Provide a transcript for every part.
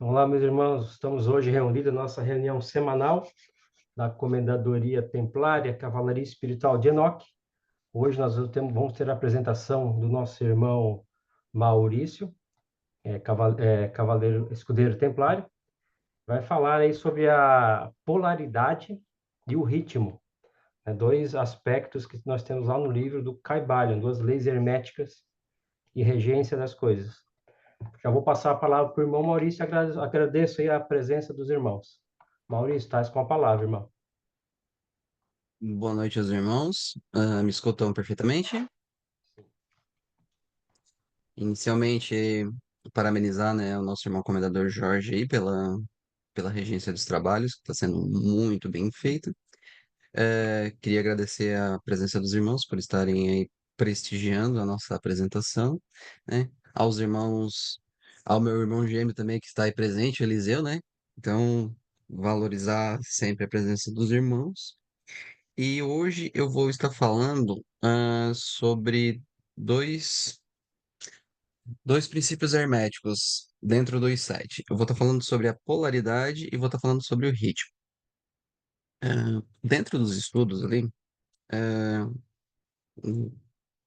Olá, meus irmãos, estamos hoje reunidos na nossa reunião semanal da Comendadoria Templária Cavalaria Espiritual de Enoque. Hoje nós vamos ter a apresentação do nosso irmão Maurício, cavaleiro escudeiro templário. Vai falar aí sobre a polaridade e o ritmo, né? Dois aspectos que nós temos lá no livro do Caibalion, duas leis herméticas e regência das coisas. Já vou passar a palavra para o irmão Maurício. Agradeço aí a presença dos irmãos. Maurício, estás com a palavra, irmão. Boa noite aos irmãos. Me escutam perfeitamente? Inicialmente, parabenizar, né, o nosso irmão comendador Jorge aí pela regência dos trabalhos, que está sendo muito bem feito. Queria agradecer a presença dos irmãos por estarem aí prestigiando a nossa apresentação, né? Ao meu irmão gêmeo também que está aí presente, o Eliseu, né? Então, valorizar sempre a presença dos irmãos. E hoje eu vou estar falando sobre dois, dois princípios herméticos dentro do I7. Eu vou estar falando sobre a polaridade e vou estar falando sobre o ritmo. Dentro dos estudos ali, ah, um,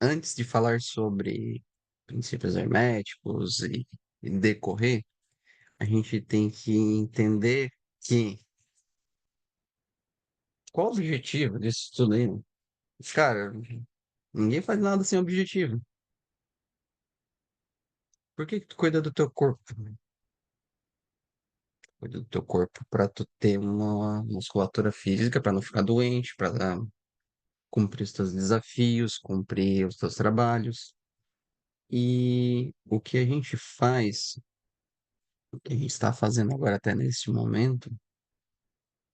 antes de falar sobre princípios herméticos e decorrer, a gente tem que entender que qual o objetivo disso tudo aí? Cara, ninguém faz nada sem objetivo. Por que que tu cuida do teu corpo? Cuida do teu corpo para tu ter uma musculatura física, para não ficar doente, para cumprir os teus desafios, cumprir os teus trabalhos. E o que a gente faz, o que a gente está fazendo agora até nesse momento,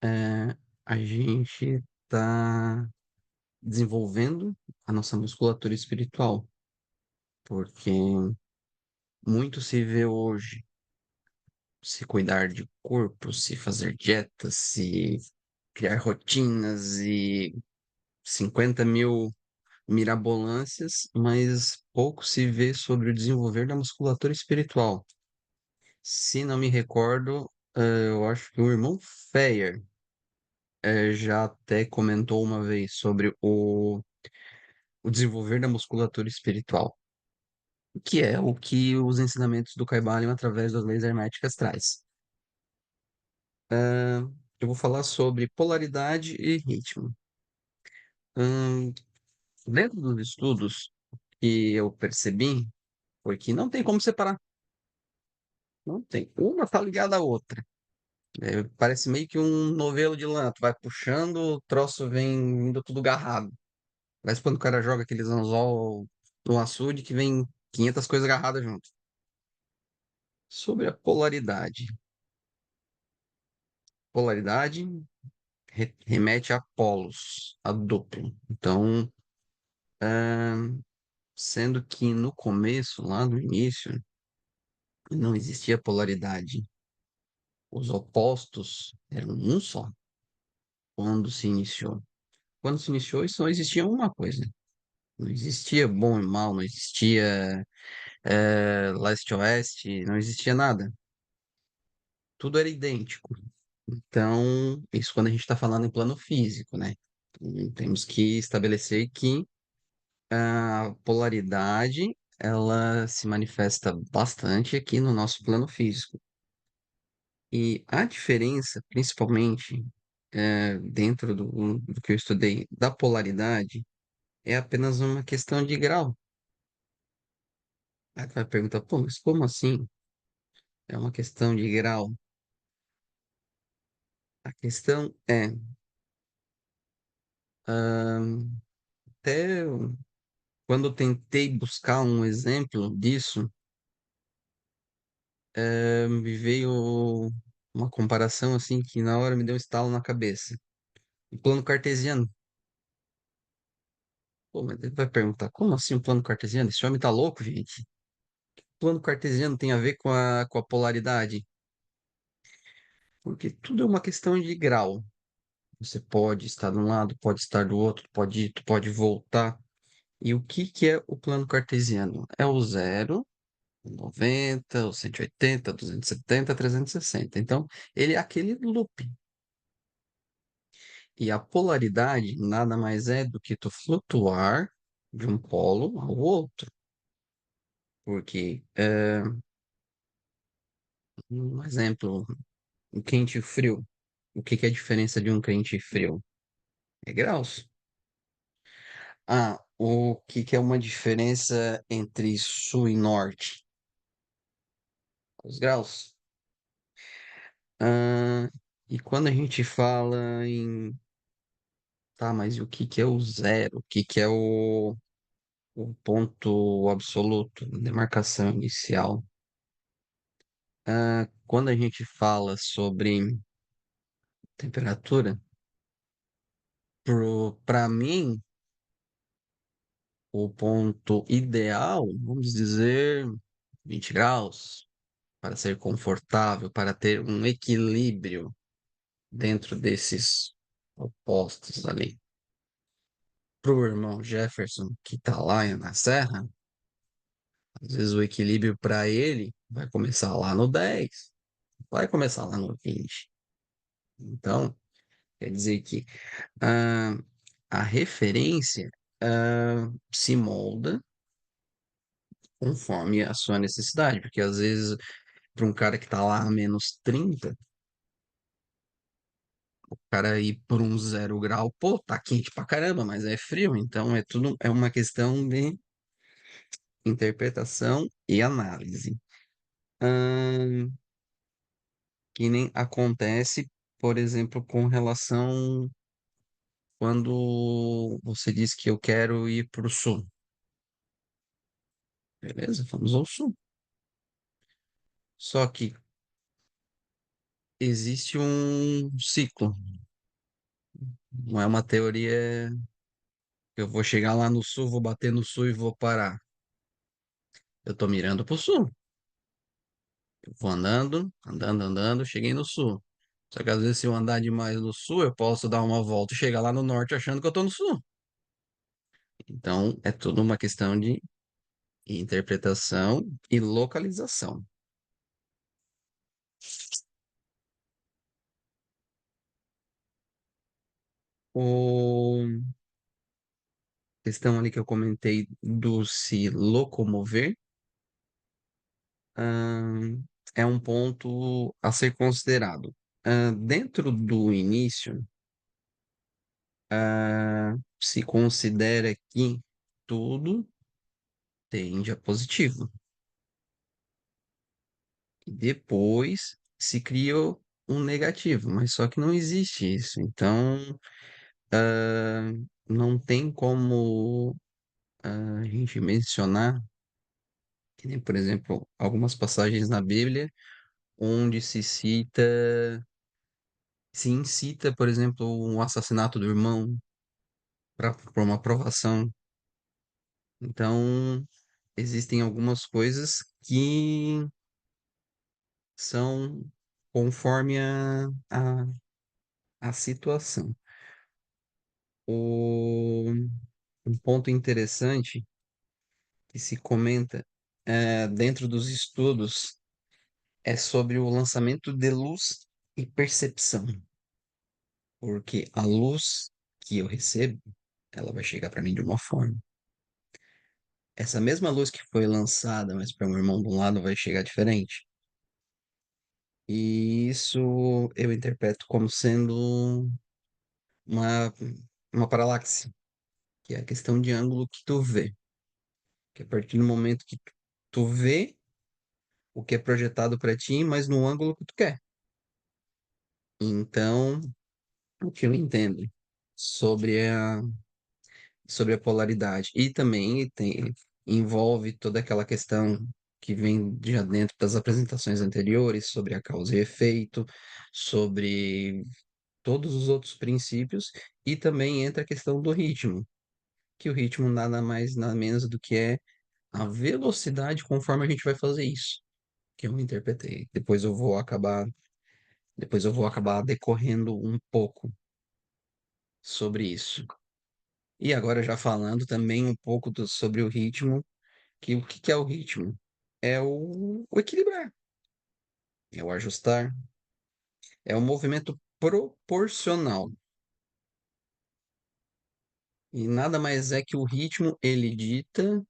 é a gente está desenvolvendo a nossa musculatura espiritual, porque muito se vê hoje se cuidar de corpo, se fazer dietas, se criar rotinas e 50.000 mirabolâncias, mas pouco se vê sobre o desenvolver da musculatura espiritual. Se não me recordo, eu acho que o irmão Feyer já até comentou uma vez sobre o desenvolver da musculatura espiritual, que é o que os ensinamentos do Kybalion através das leis herméticas traz. Eu vou falar sobre polaridade e ritmo. Hum, Dentro dos estudos que eu percebi, foi que não tem como separar. Não tem. Uma tá ligada à outra. Parece meio que um novelo de lã. Tu vai puxando, o troço vem indo tudo agarrado. Parece quando o cara joga aqueles anzol no açude que vem 500 coisas agarradas junto. Sobre a polaridade. Polaridade remete a polos, a duplo. Então, sendo que no começo, lá no início, não existia polaridade. Os opostos eram um só quando se iniciou. Quando se iniciou, isso só existia uma coisa. Não existia bom e mal, não existia leste-oeste, não existia nada. Tudo era idêntico. Então, isso quando a gente está falando em plano físico, né? Temos que estabelecer que a polaridade, ela se manifesta bastante aqui no nosso plano físico. E a diferença, principalmente, dentro do que eu estudei da polaridade, é apenas uma questão de grau. Aí tu vai perguntar, pô, mas como assim? É uma questão de grau. A questão é, até quando eu tentei buscar um exemplo disso, me veio uma comparação assim que na hora me deu um estalo na cabeça. O plano cartesiano. Pô, mas ele vai perguntar, como assim o plano cartesiano? Esse homem tá louco, gente? O plano cartesiano tem a ver com a polaridade? Porque tudo é uma questão de grau. Você pode estar de um lado, pode estar do outro, pode ir, tu pode voltar. E o que que é o plano cartesiano? É o zero, 90, o 180, 270, 360. Então, ele é aquele loop. E a polaridade nada mais é do que tu flutuar de um polo ao outro. Porque, um exemplo, o quente e o frio. O que que é a diferença de um quente e frio? É graus. Ah, o que que é uma diferença entre sul e norte? Os graus. Ah, e quando a gente fala em, tá, mas e o que que é o zero? O que que é o ponto absoluto, demarcação inicial? Ah, quando a gente fala sobre temperatura, para mim, o ponto ideal, vamos dizer, 20 graus, para ser confortável, para ter um equilíbrio dentro desses opostos ali. Para o irmão Jefferson, que está lá na Serra, às vezes o equilíbrio para ele vai começar lá no 10, vai começar lá no 20. Então, quer dizer que ah, a referência se molda conforme a sua necessidade, porque às vezes, para um cara que está lá a -30, o cara ir por um 0 grau, pô, tá quente pra caramba, mas é frio, então é tudo, é uma questão de interpretação e análise. Ahn, que nem acontece, por exemplo, com relação quando você diz que eu quero ir para o sul. Beleza, vamos ao sul. Só que existe um ciclo. Não é uma teoria que eu vou chegar lá no sul, vou bater no sul e vou parar. Eu tô mirando pro sul. Eu vou andando, andando, andando, cheguei no sul. Só que às vezes, se eu andar demais no sul, eu posso dar uma volta e chegar lá no norte achando que eu tô no sul. Então, é tudo uma questão de interpretação e localização. O questão ali que eu comentei do se locomover, ahn, é um ponto a ser considerado. Dentro do início, se considera que tudo tende a positivo. E depois se cria um negativo, mas só que não existe isso. Então, não tem como a gente mencionar, que nem, por exemplo, algumas passagens na Bíblia onde se incita, por exemplo, um assassinato do irmão para uma aprovação. Então, existem algumas coisas que são conforme a situação. Um ponto interessante que se comenta dentro dos estudos é sobre o lançamento de luz e percepção, porque a luz que eu recebo, ela vai chegar para mim de uma forma. Essa mesma luz que foi lançada, mas para um irmão de um lado vai chegar diferente. E isso eu interpreto como sendo uma, uma paralaxe, que é a questão de ângulo que tu vê. Que a partir do momento que tu vê o que é projetado para ti, mas no ângulo que tu quer. Então, o que eu entendo sobre sobre a polaridade. E também envolve toda aquela questão que vem já dentro das apresentações anteriores, sobre a causa e efeito, sobre todos os outros princípios, e também entra a questão do ritmo, que o ritmo nada mais, nada menos do que é a velocidade conforme a gente vai fazer isso, que eu interpretei. Depois eu vou acabar decorrendo um pouco sobre isso. E agora já falando também um pouco sobre o ritmo, que o que que é o ritmo? é o equilibrar, é o ajustar, é o movimento proporcional. E nada mais é que o ritmo, ele dita,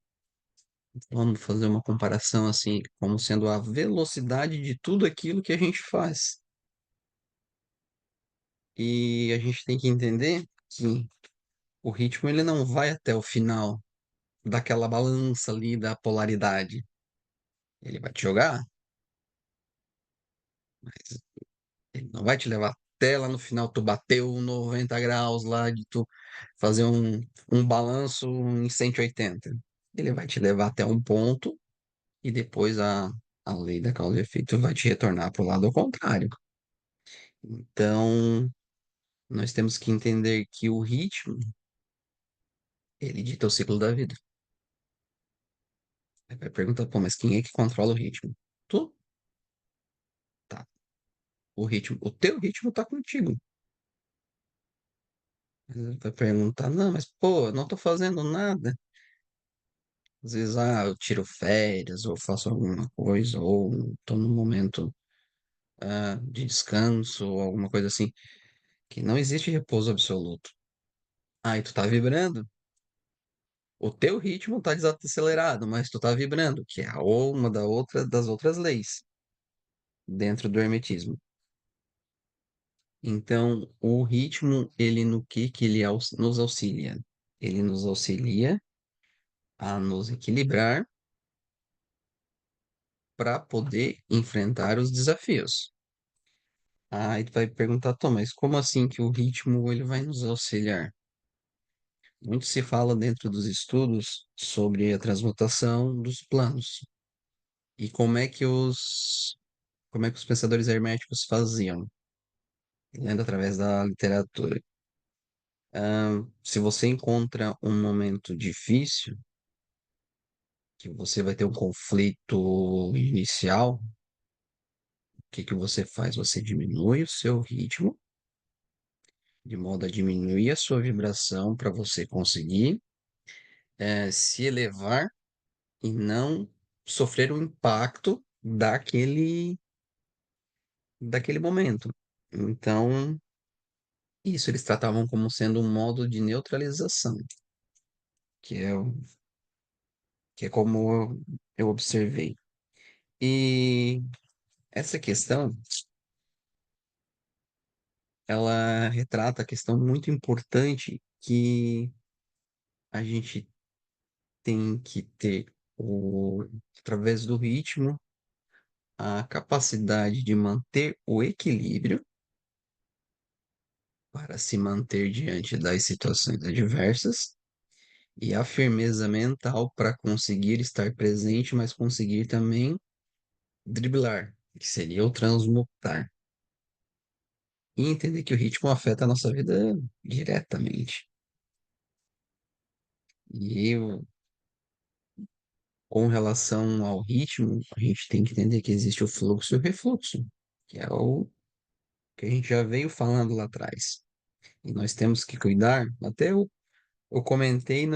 vamos fazer uma comparação assim, como sendo a velocidade de tudo aquilo que a gente faz. E a gente tem que entender que o ritmo ele não vai até o final daquela balança ali da polaridade. Ele vai te jogar, mas ele não vai te levar até lá no final, tu bateu 90 graus lá, de tu fazer um balanço em 180. Ele vai te levar até um ponto e depois a lei da causa e efeito vai te retornar para o lado ao contrário. Então, nós temos que entender que o ritmo, ele dita o ciclo da vida. Aí vai perguntar, pô, mas quem é que controla o ritmo? Tu, tá. O ritmo, o teu ritmo tá contigo. Ele vai perguntar, não, mas pô, eu não tô fazendo nada. Às vezes, eu tiro férias, ou faço alguma coisa, ou tô num momento, de descanso, ou alguma coisa assim, que não existe repouso absoluto. Aí tu tá vibrando, o teu ritmo tá desacelerado, mas tu tá vibrando, que é uma das outras leis dentro do hermetismo. Então, o ritmo, ele no que ele nos auxilia? Ele nos auxilia a nos equilibrar para poder enfrentar os desafios. Aí tu vai perguntar, Tom, mas como assim que o ritmo ele vai nos auxiliar? Muito se fala dentro dos estudos sobre a transmutação dos planos e como é que os pensadores herméticos faziam, lendo através da literatura. Se você encontra um momento difícil, que você vai ter um conflito inicial, o que que você faz? Você diminui o seu ritmo, de modo a diminuir a sua vibração para você conseguir se elevar e não sofrer o impacto daquele momento. Então, isso eles tratavam como sendo um modo de neutralização, que é, que é como eu observei. E essa questão, ela retrata a questão muito importante que a gente tem que ter, através do ritmo, a capacidade de manter o equilíbrio para se manter diante das situações adversas e a firmeza mental para conseguir estar presente, mas conseguir também driblar, que seria o transmutar. E entender que o ritmo afeta a nossa vida diretamente. E com relação ao ritmo, a gente tem que entender que existe o fluxo e o refluxo, que é o que a gente já veio falando lá atrás. E nós temos que cuidar, até eu comentei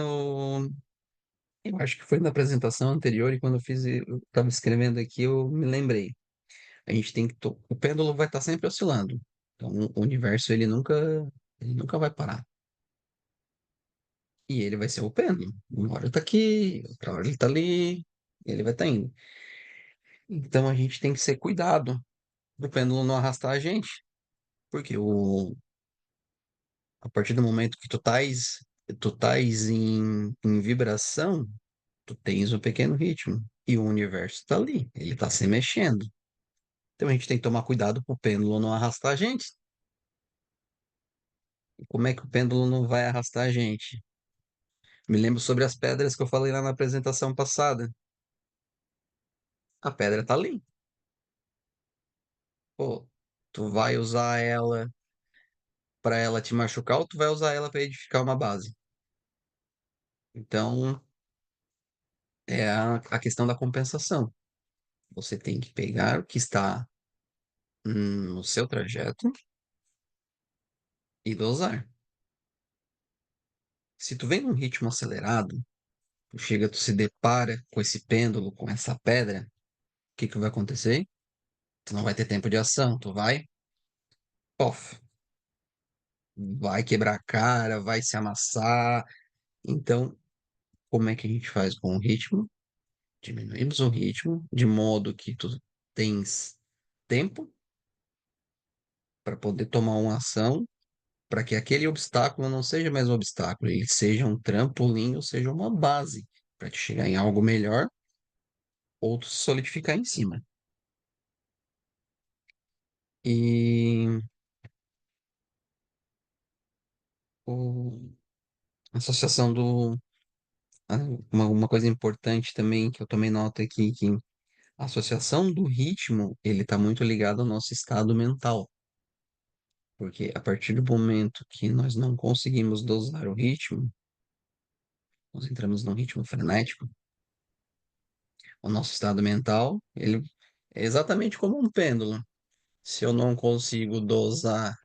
eu acho que foi na apresentação anterior, e quando eu estava escrevendo aqui, eu me lembrei. A gente tem que, o pêndulo vai estar sempre oscilando. Então, o universo, ele nunca vai parar. E ele vai ser o pêndulo. Uma hora tá aqui, outra hora ele tá ali, ele vai estar indo. Então, a gente tem que ser cuidado do pêndulo não arrastar a gente. Porque a partir do momento que tu tais em vibração, tu tens um pequeno ritmo. E o universo está ali, ele está se mexendo. Então a gente tem que tomar cuidado para o pêndulo não arrastar a gente. E como é que o pêndulo não vai arrastar a gente? Me lembro sobre as pedras que eu falei lá na apresentação passada. A pedra tá ali. Pô, tu vai usar ela para ela te machucar ou tu vai usar ela para edificar uma base? Então, é a questão da compensação. Você tem que pegar o que está no seu trajeto e dosar. Se tu vem num ritmo acelerado, chega, tu se depara com esse pêndulo, com essa pedra, o que que vai acontecer? Tu não vai ter tempo de ação, tu vai, pof, vai quebrar a cara, vai se amassar. Então, como é que a gente faz com o ritmo? Diminuímos o ritmo de modo que tu tens tempo para poder tomar uma ação, para que aquele obstáculo não seja mais um obstáculo, ele seja um trampolim ou seja uma base para te chegar em algo melhor ou tu se solidificar em cima. E o, a associação do. ah, uma coisa importante também que eu tomei nota aqui, que a associação do ritmo, ele está muito ligado ao nosso estado mental. Porque a partir do momento que nós não conseguimos dosar o ritmo, nós entramos num ritmo frenético, o nosso estado mental, ele é exatamente como um pêndulo. Se eu não consigo dosar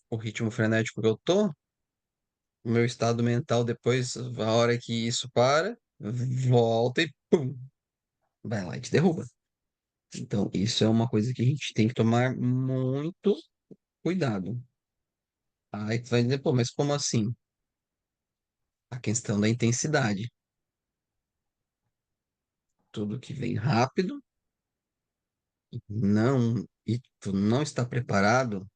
o ritmo frenético que eu tô, o meu estado mental depois, a hora que isso para, volta e pum, vai lá e te derruba. Então, isso é uma coisa que a gente tem que tomar muito cuidado. Aí tu vai dizer, pô, mas como assim? A questão da intensidade. Tudo que vem rápido, não, e tu não está preparado,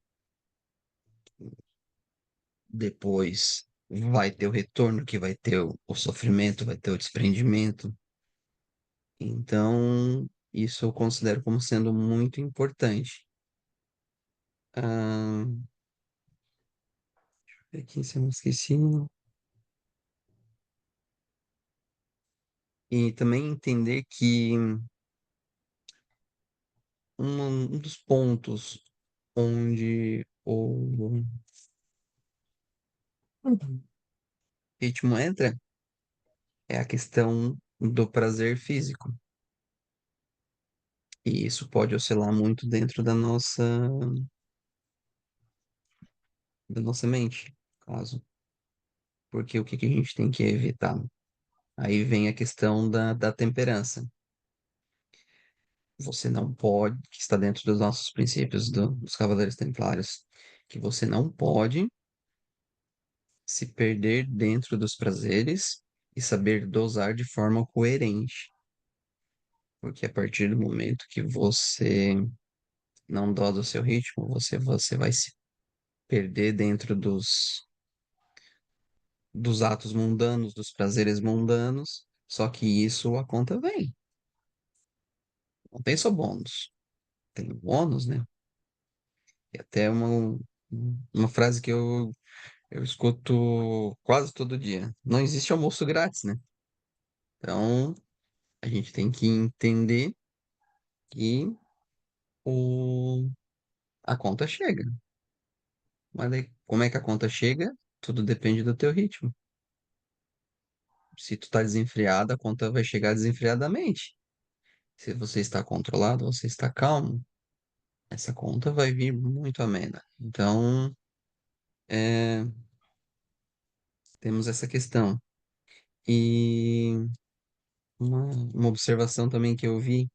depois vai ter o retorno, que vai ter o sofrimento, vai ter o desprendimento. Então, isso eu considero como sendo muito importante. Ah, aqui se eu não esqueci. E também entender que um dos pontos onde o ritmo entra é a questão do prazer físico. E isso pode oscilar muito dentro da nossa mente, caso. Porque o que que a gente tem que evitar? Aí vem a questão da temperança. Você não pode, que está dentro dos nossos princípios dos Cavaleiros Templários, que você não pode se perder dentro dos prazeres e saber dosar de forma coerente. Porque a partir do momento que você não dosa o seu ritmo, você vai se perder dentro dos atos mundanos, dos prazeres mundanos. Só que isso a conta vem. Não tem só bônus. Tem bônus, né? E até uma frase que eu escuto quase todo dia. Não existe almoço grátis, né? Então, a gente tem que entender que o, a conta chega. Mas aí, como é que a conta chega? Tudo depende do teu ritmo. Se tu tá desenfreado, a conta vai chegar desenfreadamente. Se você está controlado, você está calmo, essa conta vai vir muito amena. Então, é, temos essa questão. E uma observação também que eu vi,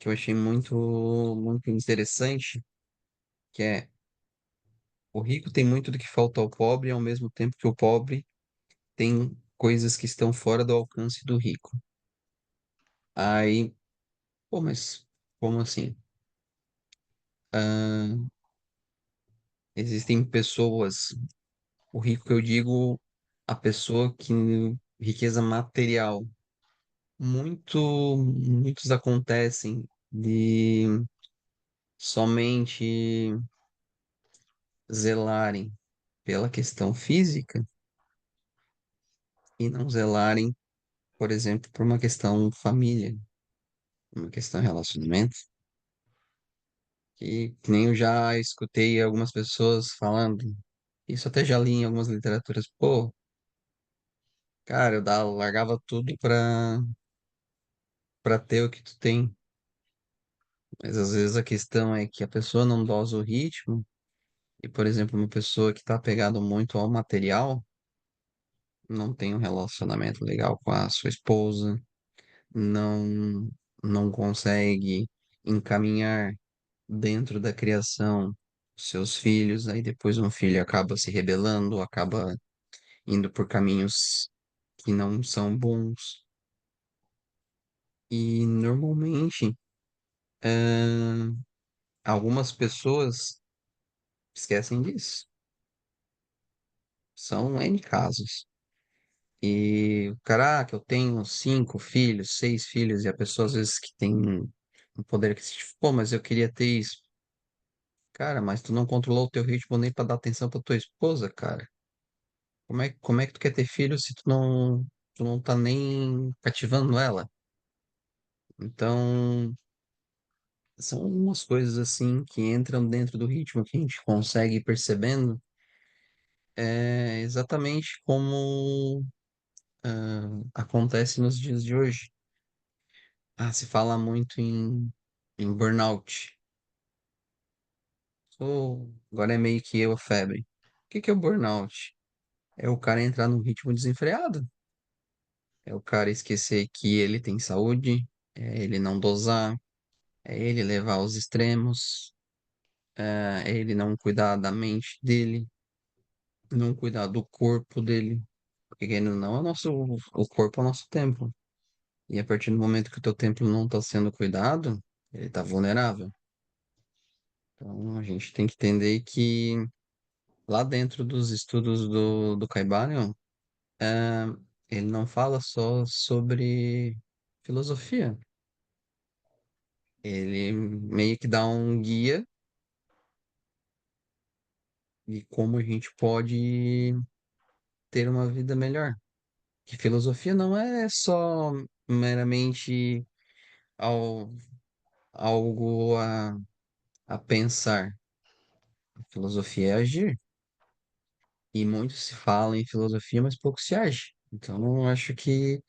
que eu achei muito, muito interessante, que é o rico tem muito do que falta ao pobre, ao mesmo tempo que o pobre tem coisas que estão fora do alcance do rico. Aí, pô, mas como assim? Ah, existem pessoas, o rico que eu digo, a pessoa que riqueza material. Muitos acontecem de somente zelarem pela questão física e não zelarem, por exemplo, por uma questão família, uma questão relacionamento, que nem eu já escutei algumas pessoas falando, isso até já li em algumas literaturas, pô, cara, largava tudo pra ter o que tu tem, mas às vezes a questão é que a pessoa não dosa o ritmo, e, por exemplo, uma pessoa que está apegada muito ao material, não tem um relacionamento legal com a sua esposa, não, não consegue encaminhar dentro da criação seus filhos, aí depois um filho acaba se rebelando, acaba indo por caminhos que não são bons. E normalmente, ahn, algumas pessoas esquecem disso. São N casos. E, caraca, eu tenho 5 filhos, 6 filhos, e a pessoa às vezes que tem um poder que se, pô, mas eu queria ter isso. Cara, mas tu não controlou o teu ritmo nem pra dar atenção pra tua esposa, cara. Como é que tu quer ter filho se tu não tá nem cativando ela? Então, são umas coisas assim que entram dentro do ritmo que a gente consegue ir percebendo, exatamente como acontece nos dias de hoje. Ah, se fala muito em burnout. Agora é meio que eu a febre. O que que é o burnout? É o cara entrar num ritmo desenfreado. É o cara esquecer que ele tem saúde, é ele não dosar, é ele levar aos extremos, é ele não cuidar da mente dele, não cuidar do corpo dele. Porque querendo ou não, o corpo é o nosso templo. E a partir do momento que o teu templo não está sendo cuidado, ele está vulnerável. Então a gente tem que entender que lá dentro dos estudos do Caibalion, é, ele não fala só sobre filosofia. Ele meio que dá um guia de como a gente pode ter uma vida melhor. Que filosofia não é só meramente al- algo a pensar. Filosofia é agir. E muito se fala em filosofia, mas pouco se age. Então, eu acho que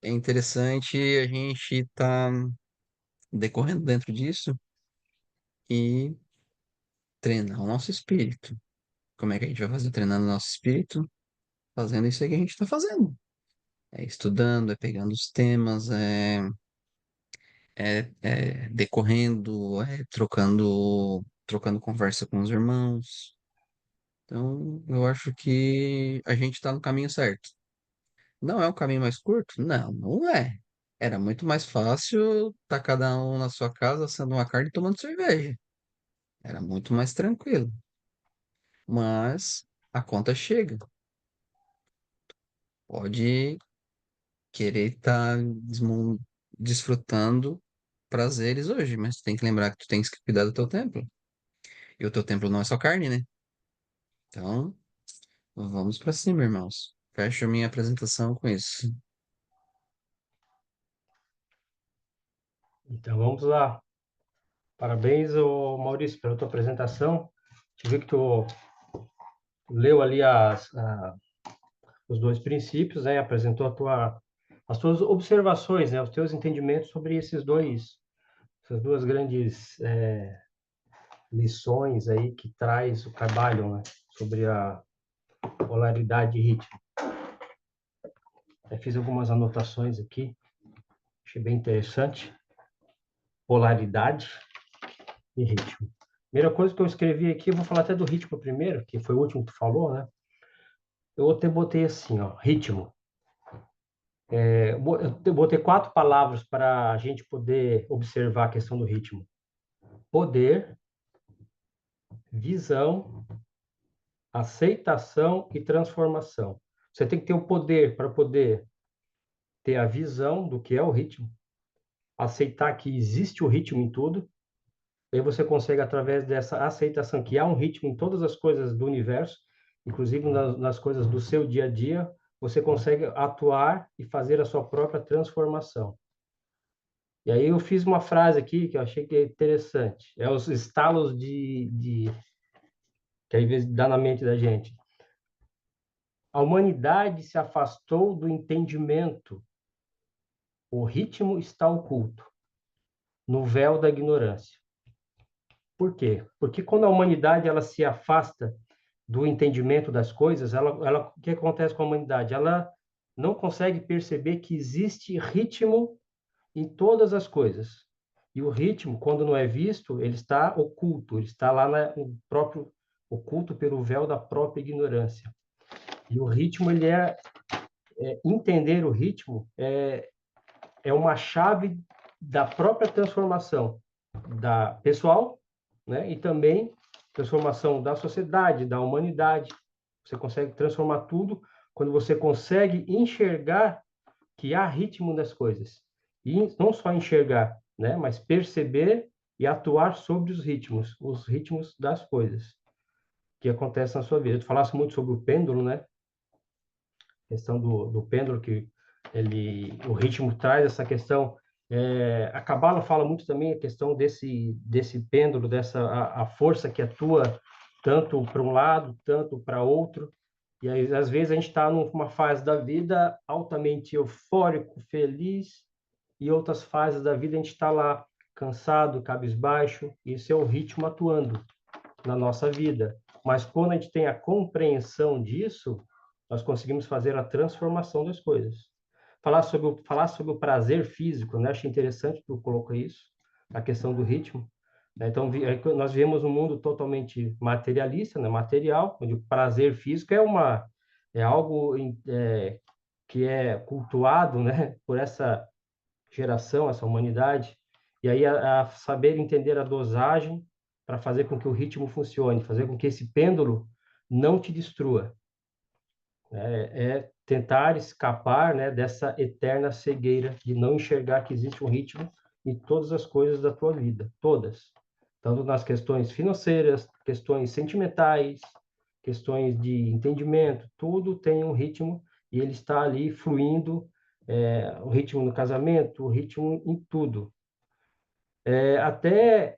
é interessante a gente estar decorrendo dentro disso e treinar o nosso espírito. Como é que a gente vai fazer treinando o nosso espírito? Fazendo isso aí que a gente está fazendo. É estudando, é pegando os temas, é decorrendo, é trocando conversa com os irmãos. Então, eu acho que a gente está no caminho certo. Não é o caminho mais curto? Não, não é. Era muito mais fácil estar cada um na sua casa assando uma carne e tomando cerveja. Era muito mais tranquilo. Mas a conta chega. Pode querer estar desfrutando prazeres hoje, mas tu tem que lembrar que tu tens que cuidar do teu templo. E o teu templo não é só carne, né? Então, vamos pra cima, irmãos. Fecho minha apresentação com isso. Então vamos lá. Parabéns, ô Maurício, pela tua apresentação. Te vi que tu leu ali os dois princípios, né? Apresentou as tuas observações, né? Os teus entendimentos sobre essas duas grandes lições aí que traz o Caibalion, né? Sobre a polaridade e ritmo. Eu fiz algumas anotações aqui, achei bem interessante. Polaridade e ritmo. Primeira coisa que eu escrevi aqui, eu vou falar até do ritmo primeiro, que foi o último que tu falou, né? Eu até botei assim, ó, ritmo. Eu botei 4 palavras para a gente poder observar a questão do ritmo: poder, visão, aceitação e transformação. Você tem que ter o poder para poder ter a visão do que é o ritmo, aceitar que existe o ritmo em tudo. Aí você consegue, através dessa aceitação que há um ritmo em todas as coisas do universo, inclusive nas coisas do seu dia a dia, você consegue atuar e fazer a sua própria transformação. E aí eu fiz uma frase aqui que eu achei que é interessante. É os estalos que às vezes dá na mente da gente. A humanidade se afastou do entendimento. O ritmo está oculto no véu da ignorância. Por quê? Porque quando a humanidade ela se afasta do entendimento das coisas, o que acontece com a humanidade? Ela não consegue perceber que existe ritmo em todas as coisas. E o ritmo, quando não é visto, ele está oculto, ele está lá no próprio oculto pelo véu da própria ignorância. E o ritmo, entender o ritmo é uma chave da própria transformação da pessoal, né? E também transformação da sociedade, da humanidade. Você consegue transformar tudo quando você consegue enxergar que há ritmo das coisas. E não só enxergar, né? Mas perceber e atuar sobre os ritmos das coisas que acontecem na sua vida. Tu falasse muito sobre o pêndulo, né? A questão do pêndulo, que o ritmo traz essa questão. A Cabala fala muito também a questão desse pêndulo, a força que atua tanto para um lado, tanto para outro. E aí, às vezes, a gente está numa fase da vida altamente eufórico, feliz, e outras fases da vida a gente está lá cansado, cabisbaixo. Isso é o ritmo atuando na nossa vida. Mas quando a gente tem a compreensão disso, nós conseguimos fazer a transformação das coisas. Falar sobre o prazer físico, né? Achei interessante que tu colocou isso, a questão do ritmo. Então, nós vivemos um mundo totalmente materialista, né? Material, onde o prazer físico é algo que é cultuado, né? Por essa geração, essa humanidade. E aí a saber entender a dosagem para fazer com que o ritmo funcione, fazer com que esse pêndulo não te destrua. É tentar escapar, né, dessa eterna cegueira de não enxergar que existe um ritmo em todas as coisas da tua vida, todas. Tanto nas questões financeiras, questões sentimentais, questões de entendimento, tudo tem um ritmo e ele está ali fluindo, o ritmo no casamento, o ritmo em tudo. Até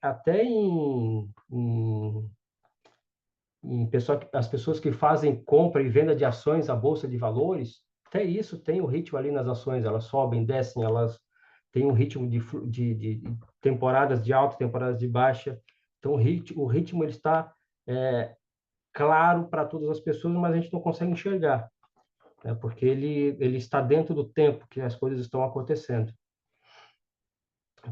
as pessoas que fazem compra e venda de ações à bolsa de valores, até isso tem o ritmo ali nas ações, elas sobem, descem, elas têm um ritmo de temporadas de alta, temporadas de baixa. Então, o ritmo ele está claro para todas as pessoas, mas a gente não consegue enxergar, né? Porque ele está dentro do tempo que as coisas estão acontecendo.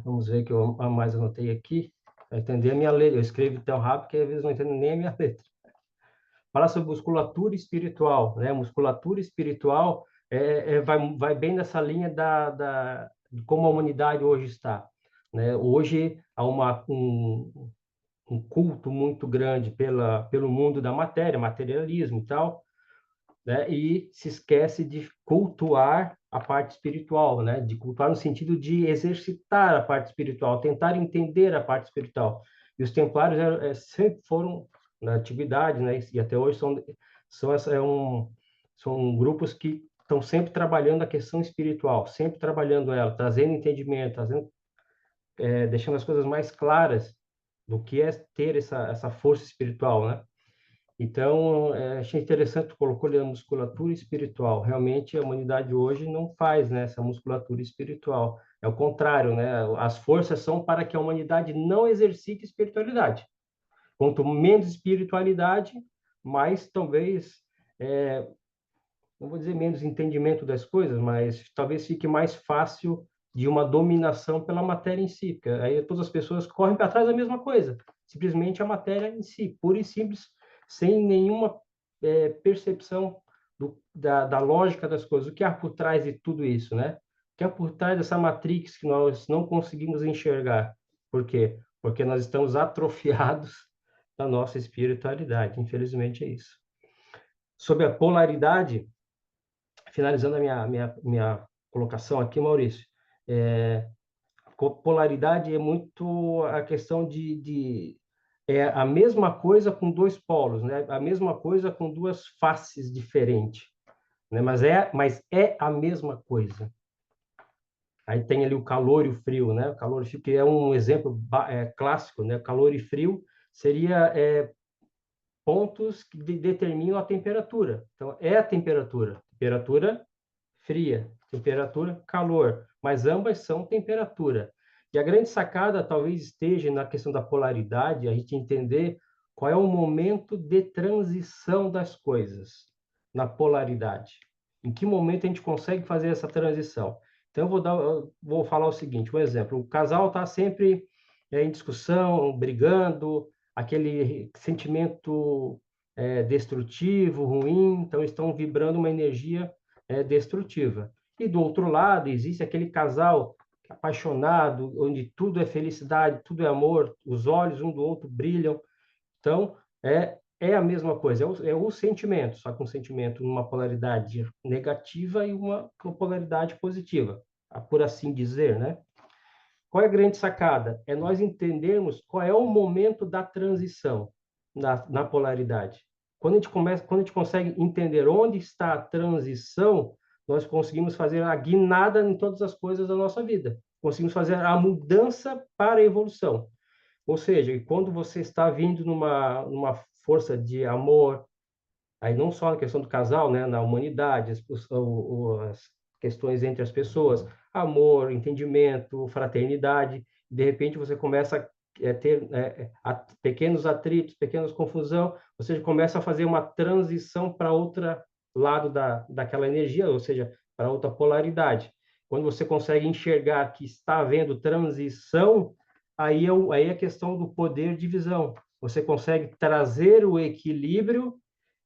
Vamos ver o que eu mais anotei aqui. Para entender a minha letra. Eu escrevo tão rápido que às vezes não entendo nem a minha letra. Fala sobre musculatura espiritual, né? Musculatura espiritual vai bem nessa linha de como a humanidade hoje está, né? Hoje há um culto muito grande pelo mundo da matéria, materialismo e tal, né? E se esquece de cultuar a parte espiritual, né? De cultuar no sentido de exercitar a parte espiritual, tentar entender a parte espiritual. E os templários sempre foram na antiguidade, né? E até hoje são, essa, é um, são grupos que estão sempre trabalhando a questão espiritual, sempre trabalhando ela, trazendo entendimento, deixando as coisas mais claras do que é ter essa força espiritual, né? Então, achei interessante, tu colocou ali a musculatura espiritual. Realmente, a humanidade hoje não faz, né, essa musculatura espiritual. É o contrário, né? As forças são para que a humanidade não exercite espiritualidade. Quanto menos espiritualidade, mais talvez, não vou dizer menos entendimento das coisas, mas talvez fique mais fácil de uma dominação pela matéria em si. Porque aí todas as pessoas correm para trás da mesma coisa. Simplesmente a matéria em si, pura e simples, sem nenhuma percepção da lógica das coisas. O que há por trás de tudo isso, né? O que há por trás dessa matrix que nós não conseguimos enxergar? Por quê? Porque nós estamos atrofiados da nossa espiritualidade. Infelizmente é isso. Sobre a polaridade, finalizando a minha colocação aqui, Maurício, é, polaridade é muito a questão é a mesma coisa com dois polos, né? A mesma coisa com duas faces diferentes, né? Mas é a mesma coisa. Aí tem ali o calor e o frio, né? O calor e frio, que é um exemplo clássico, né? Calor e frio seria pontos que determinam a temperatura. Então, é a temperatura. Temperatura fria, temperatura calor. Mas ambas são temperatura. E a grande sacada talvez esteja na questão da polaridade, a gente entender Qual é o momento de transição das coisas na polaridade? Em que momento a gente consegue fazer essa transição? Então, eu vou falar o seguinte, um exemplo. O casal está sempre em discussão, brigando, aquele sentimento destrutivo, ruim, então estão vibrando uma energia destrutiva. E do outro lado, existe aquele casal apaixonado, onde tudo é felicidade, tudo é amor, os olhos um do outro brilham. Então, é a mesma coisa, é o sentimento, só que um sentimento numa polaridade negativa e uma polaridade positiva, por assim dizer, né? Qual é a grande sacada? É nós entendermos qual é o momento da transição na polaridade. Quando a gente consegue entender onde está a transição, nós conseguimos fazer a guinada em todas as coisas da nossa vida. Conseguimos fazer a mudança para a evolução. Ou seja, quando você está vindo numa força de amor, aí não só na questão do casal, né, na humanidade, as questões entre as pessoas, amor, entendimento, fraternidade, de repente você começa a ter pequenos atritos, pequenas confusão, você começa a fazer uma transição para outro lado daquela energia, ou seja, para outra polaridade. Quando você consegue enxergar que está havendo transição, aí é a questão do poder de visão. Você consegue trazer o equilíbrio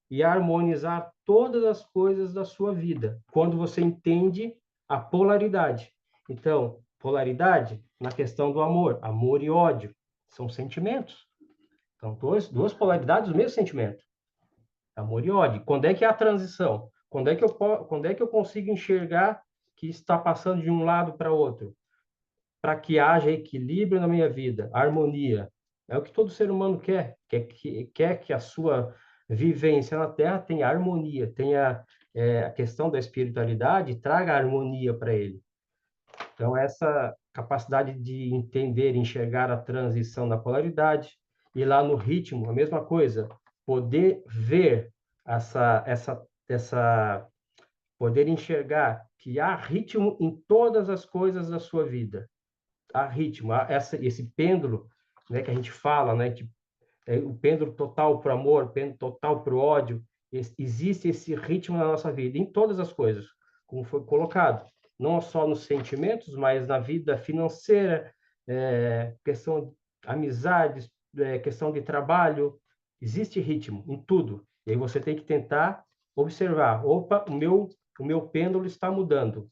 e harmonizar todas as coisas da sua vida, quando você entende a polaridade. Então, polaridade na questão do amor, amor e ódio, são sentimentos. Então, duas polaridades do mesmo sentimento, amor e ódio. Quando é que é a transição? Quando é que eu consigo enxergar que está passando de um lado para outro? Para que haja equilíbrio na minha vida, harmonia. É o que todo ser humano quer que a sua vivência na Terra tenha harmonia, tenha a questão da espiritualidade, traga harmonia para ele. Então, essa capacidade de entender, enxergar a transição da polaridade, e lá no ritmo, a mesma coisa, poder ver poder enxergar que há ritmo em todas as coisas da sua vida, a ritmo, esse pêndulo, né, que a gente fala, né, que o pêndulo total para o amor, o pêndulo total para o ódio, existe esse ritmo na nossa vida, em todas as coisas, como foi colocado, não só nos sentimentos, mas na vida financeira, questão de amizades, questão de trabalho, existe ritmo em tudo. E aí você tem que tentar observar, opa, o meu pêndulo está mudando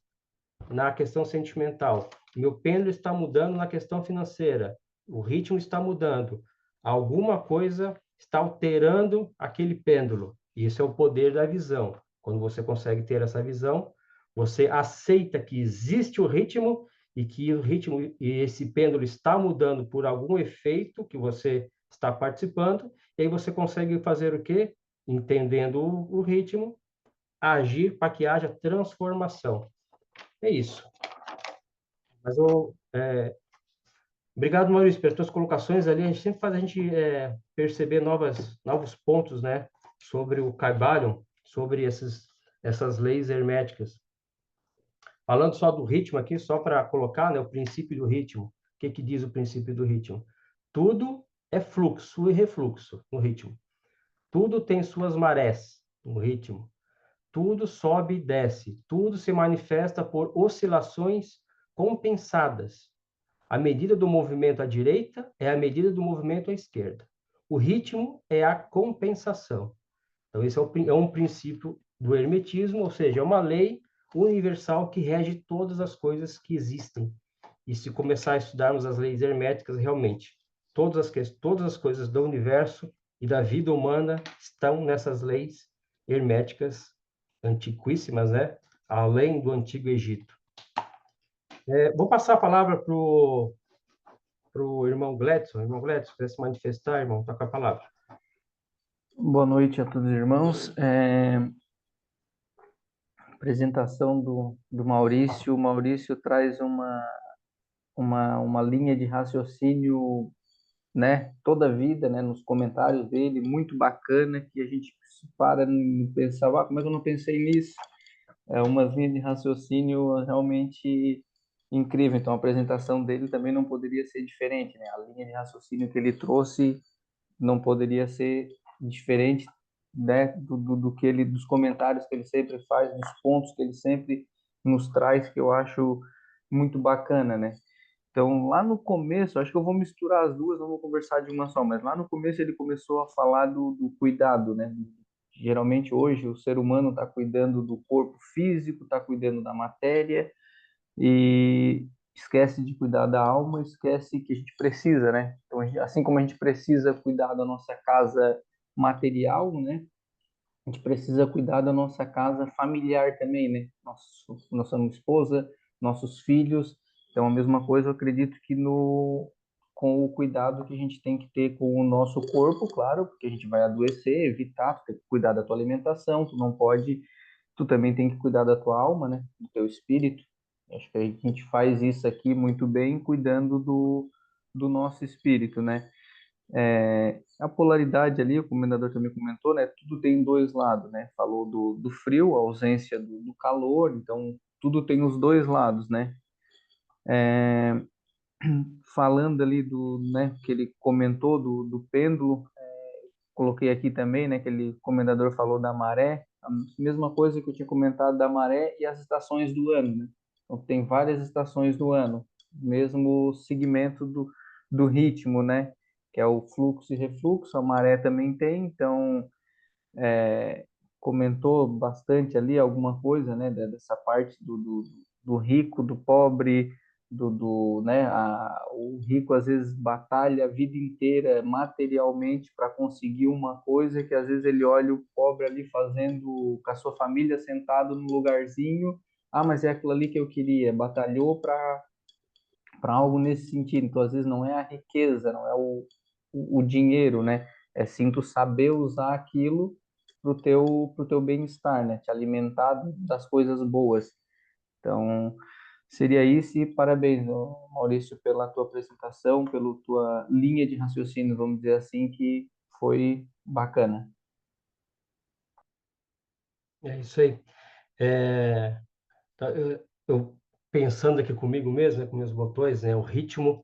na questão sentimental, meu pêndulo está mudando na questão financeira, o ritmo está mudando, alguma coisa está alterando aquele pêndulo. Isso é o poder da visão. Quando você consegue ter essa visão, você aceita que existe o ritmo e que o ritmo e esse pêndulo está mudando por algum efeito que você está participando, e aí você consegue fazer o quê? Entendendo o ritmo, agir para que haja transformação. É isso. Mas obrigado, Maurício, pelas tuas colocações ali. A gente sempre faz a gente perceber novos pontos, né, sobre o Kybalion, sobre essas leis herméticas. Falando só do ritmo aqui, só para colocar, né, o princípio do ritmo. O que diz o princípio do ritmo? Tudo é fluxo e refluxo no ritmo. Tudo tem suas marés no ritmo. Tudo sobe e desce. Tudo se manifesta por oscilações compensadas. A medida do movimento à direita é a medida do movimento à esquerda. O ritmo é a compensação. Então, esse é um princípio do hermetismo, ou seja, é uma lei universal que rege todas as coisas que existem. E se começar a estudarmos as leis herméticas, realmente, todas as coisas do universo e da vida humana estão nessas leis herméticas antiquíssimas, né? Além do Antigo Egito. Vou passar a palavra para o irmão Gledson. Irmão Gledson, quer se manifestar, irmão? Está com a palavra. Boa noite a todos os irmãos. Apresentação do Maurício. O Maurício traz uma linha de raciocínio, né, toda a vida, né, nos comentários dele, muito bacana, que a gente para e pensar, como é que eu não pensei nisso? É uma linha de raciocínio realmente incrível. Então, a apresentação dele também não poderia ser diferente, né? A linha de raciocínio que ele trouxe não poderia ser diferente, né, do que ele, dos comentários que ele sempre faz, dos pontos que ele sempre nos traz, que eu acho muito bacana, né? Então, lá no começo, acho que eu vou misturar as duas, não vou conversar de uma só, mas lá no começo ele começou a falar do cuidado, né? Geralmente hoje o ser humano está cuidando do corpo físico, está cuidando da matéria e esquece de cuidar da alma, esquece que a gente precisa, né? Então, assim como a gente precisa cuidar da nossa casa material, né? A gente precisa cuidar da nossa casa familiar também, né? Nossa esposa, nossos filhos. Então, a mesma coisa, eu acredito que no com o cuidado que a gente tem que ter com o nosso corpo, claro, porque a gente vai adoecer, evitar, tu tem que cuidar da tua alimentação, tu não pode, tu também tem que cuidar da tua alma, né? Do teu espírito. Acho que a gente faz isso aqui muito bem, cuidando do nosso espírito, né? A polaridade ali, o comendador também comentou, né? Tudo tem dois lados, né? Falou do frio, a ausência do calor, então tudo tem os dois lados, né? Falando ali né, que ele comentou do pêndulo, coloquei aqui também, né, que ele comendador falou da maré, a mesma coisa que eu tinha comentado da maré e as estações do ano, né? Então tem várias estações do ano, mesmo segmento do ritmo, né? Que é o fluxo e refluxo, a maré também tem, então comentou bastante ali alguma coisa, né, dessa parte do rico, do pobre, né, o rico às vezes batalha a vida inteira materialmente para conseguir uma coisa que às vezes ele olha o pobre ali fazendo com a sua família sentado no lugarzinho, ah, mas é aquilo ali que eu queria, batalhou para algo nesse sentido. Então, às vezes, não é a riqueza, não é o dinheiro, né? É sim tu saber usar aquilo pro teu bem-estar, né? Te alimentar das coisas boas. Então, seria isso e parabéns, ó, Maurício, pela tua apresentação, pela tua linha de raciocínio, vamos dizer assim, que foi bacana. É isso aí. É, eu pensando aqui comigo mesmo, né, com meus botões, né, o ritmo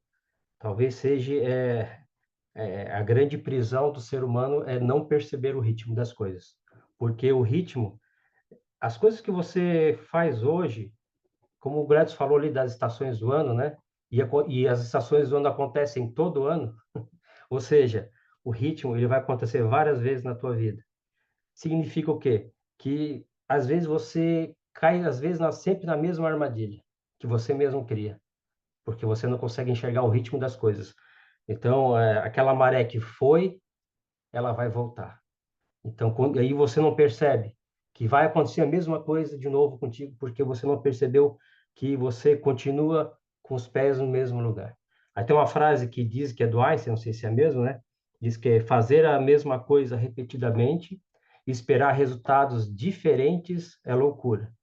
talvez seja a grande prisão do ser humano é não perceber o ritmo das coisas. Porque o ritmo, as coisas que você faz hoje, como o Gladys falou ali das estações do ano, né? E as estações do ano acontecem todo ano, ou seja, o ritmo ele vai acontecer várias vezes na tua vida. Significa o quê? Que às vezes você cai, às vezes, sempre na mesma armadilha que você mesmo cria, porque você não consegue enxergar o ritmo das coisas. Então, aquela maré que foi, ela vai voltar. Então, aí você não percebe que vai acontecer a mesma coisa de novo contigo, porque você não percebeu que você continua com os pés no mesmo lugar. Aí tem uma frase que diz, que é do Einstein, não sei se é mesmo, né? Diz que é fazer a mesma coisa repetidamente, esperar resultados diferentes é loucura.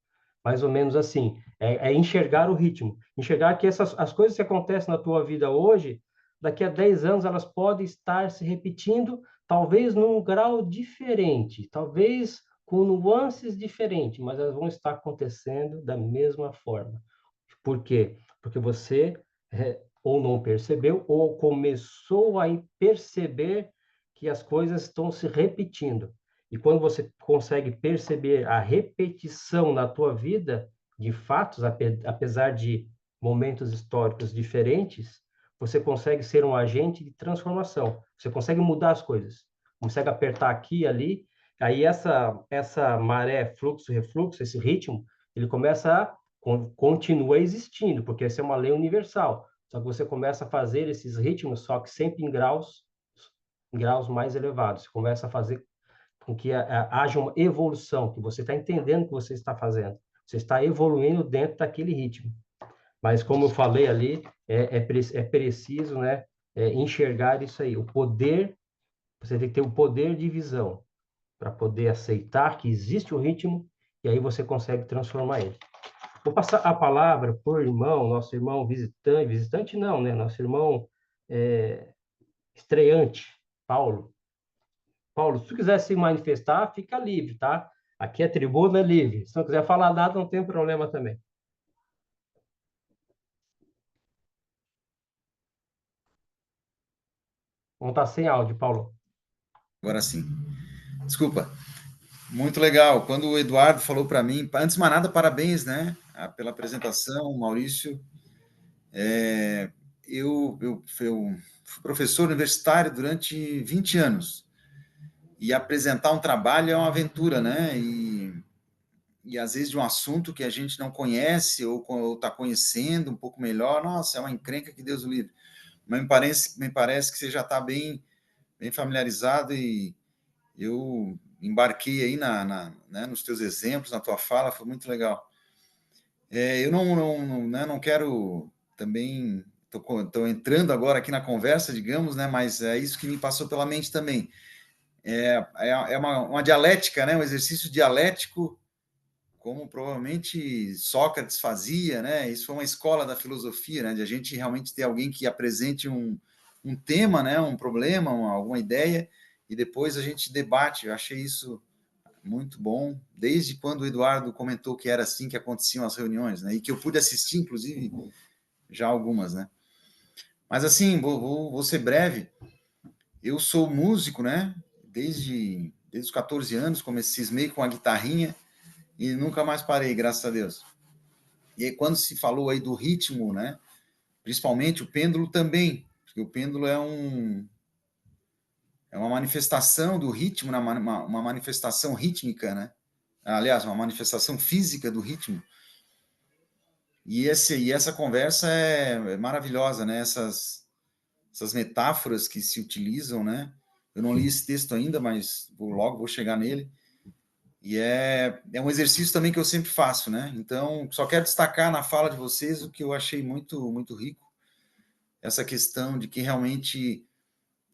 Mais ou menos assim, é enxergar o ritmo, enxergar que as coisas que acontecem na tua vida hoje, daqui a 10 anos elas podem estar se repetindo, talvez num grau diferente, talvez com nuances diferentes, mas elas vão estar acontecendo da mesma forma. Por quê? Porque você ou não percebeu ou começou a perceber que as coisas estão se repetindo. E quando você consegue perceber a repetição na tua vida de fatos, apesar de momentos históricos diferentes, você consegue ser um agente de transformação. Você consegue mudar as coisas. Consegue apertar aqui e ali. Aí essa maré, fluxo, refluxo, esse ritmo, ele começa a continua existindo, porque essa é uma lei universal. Só que você começa a fazer esses ritmos, só que sempre em graus mais elevados. Você começa a fazer com que haja uma evolução, que você está entendendo o que você está fazendo. Você está evoluindo dentro daquele ritmo. Mas, como eu falei ali, é preciso, né, enxergar isso aí. O poder, você tem que ter o poder de visão para poder aceitar que existe um ritmo e aí você consegue transformar ele. Vou passar a palavra para o irmão, nosso irmão visitante, visitante não, né? Nosso irmão é, estreante, Paulo. Paulo, se tu quiser se manifestar, fica livre, tá? Aqui a tribuna é livre. Se não quiser falar nada, não tem problema também. Vamos estar sem áudio, Paulo. Agora sim. Desculpa. Muito legal. Quando o Eduardo falou para mim, antes de mais nada, parabéns, né, pela apresentação, Maurício. Eu fui professor universitário durante 20 anos. E apresentar um trabalho é uma aventura, né? E às vezes de um assunto que a gente não conhece ou está conhecendo um pouco melhor, nossa, é uma encrenca que Deus o livre. Mas me parece que você já está bem familiarizado e eu embarquei aí né, nos teus exemplos, na tua fala, foi muito legal. Eu não quero também, estou entrando agora aqui na conversa, digamos, né, mas é isso que me passou pela mente também. É uma dialética, né, um exercício dialético, como provavelmente Sócrates fazia, né? Isso foi uma escola da filosofia, né? De a gente realmente ter alguém que apresente um tema, né? Um problema, alguma ideia, e depois a gente debate. Eu achei isso muito bom, desde quando o Eduardo comentou que era assim que aconteciam as reuniões, né? E que eu pude assistir, inclusive, já algumas, né? Mas assim, vou ser breve. Eu sou músico, né? Desde os 14 anos, cismei com a guitarrinha e nunca mais parei, graças a Deus. E aí, quando se falou aí do ritmo, né? Principalmente o pêndulo também, porque o pêndulo é uma manifestação do ritmo, uma manifestação rítmica, né? Aliás, uma manifestação física do ritmo. E essa conversa é maravilhosa, né? Essas metáforas que se utilizam, né? Eu não li esse texto ainda, mas logo vou chegar nele. E é um exercício também que eu sempre faço, né? Então, só quero destacar na fala de vocês o que eu achei muito, muito rico, essa questão de que realmente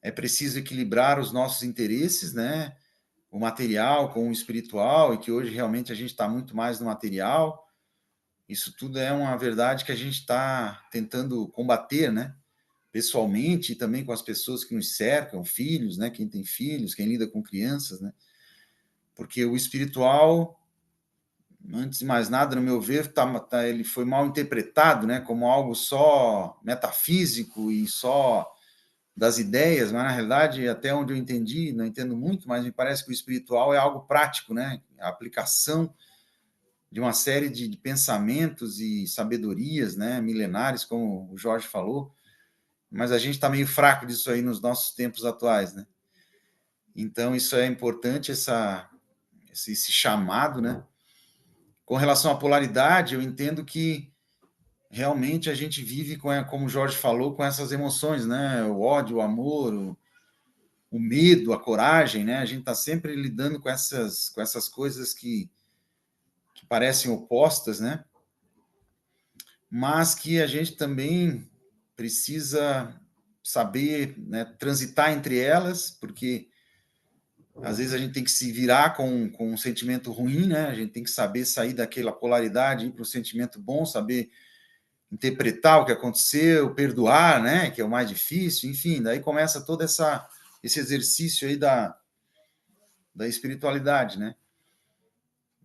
é preciso equilibrar os nossos interesses, né? O material com o espiritual, e que hoje realmente a gente está muito mais no material. Isso tudo é uma verdade que a gente está tentando combater, né? Pessoalmente e também com as pessoas que nos cercam, filhos, né? Quem tem filhos, quem lida com crianças, né? Porque o espiritual, antes de mais nada, no meu ver, ele foi mal interpretado, né? Como algo só metafísico e só das ideias, mas na realidade, até onde eu entendi, não entendo muito, mas me parece que o espiritual é algo prático, né? A aplicação de uma série de pensamentos e sabedorias, né? Milenares, como o Jorge falou, mas a gente está meio fraco disso aí nos nossos tempos atuais, né? Então, isso é importante, esse chamado, né? Com relação à polaridade, eu entendo que realmente a gente vive, como o Jorge falou, com essas emoções, né? O ódio, o amor, o medo, a coragem, né? A gente está sempre lidando com essas coisas que parecem opostas, né? Mas que a gente também precisa saber, né, transitar entre elas, porque às vezes a gente tem que se virar com um sentimento ruim, né? A gente tem que saber sair daquela polaridade para o sentimento bom, saber interpretar o que aconteceu, perdoar, né? Que é o mais difícil, enfim, daí começa todo esse exercício aí da espiritualidade, né?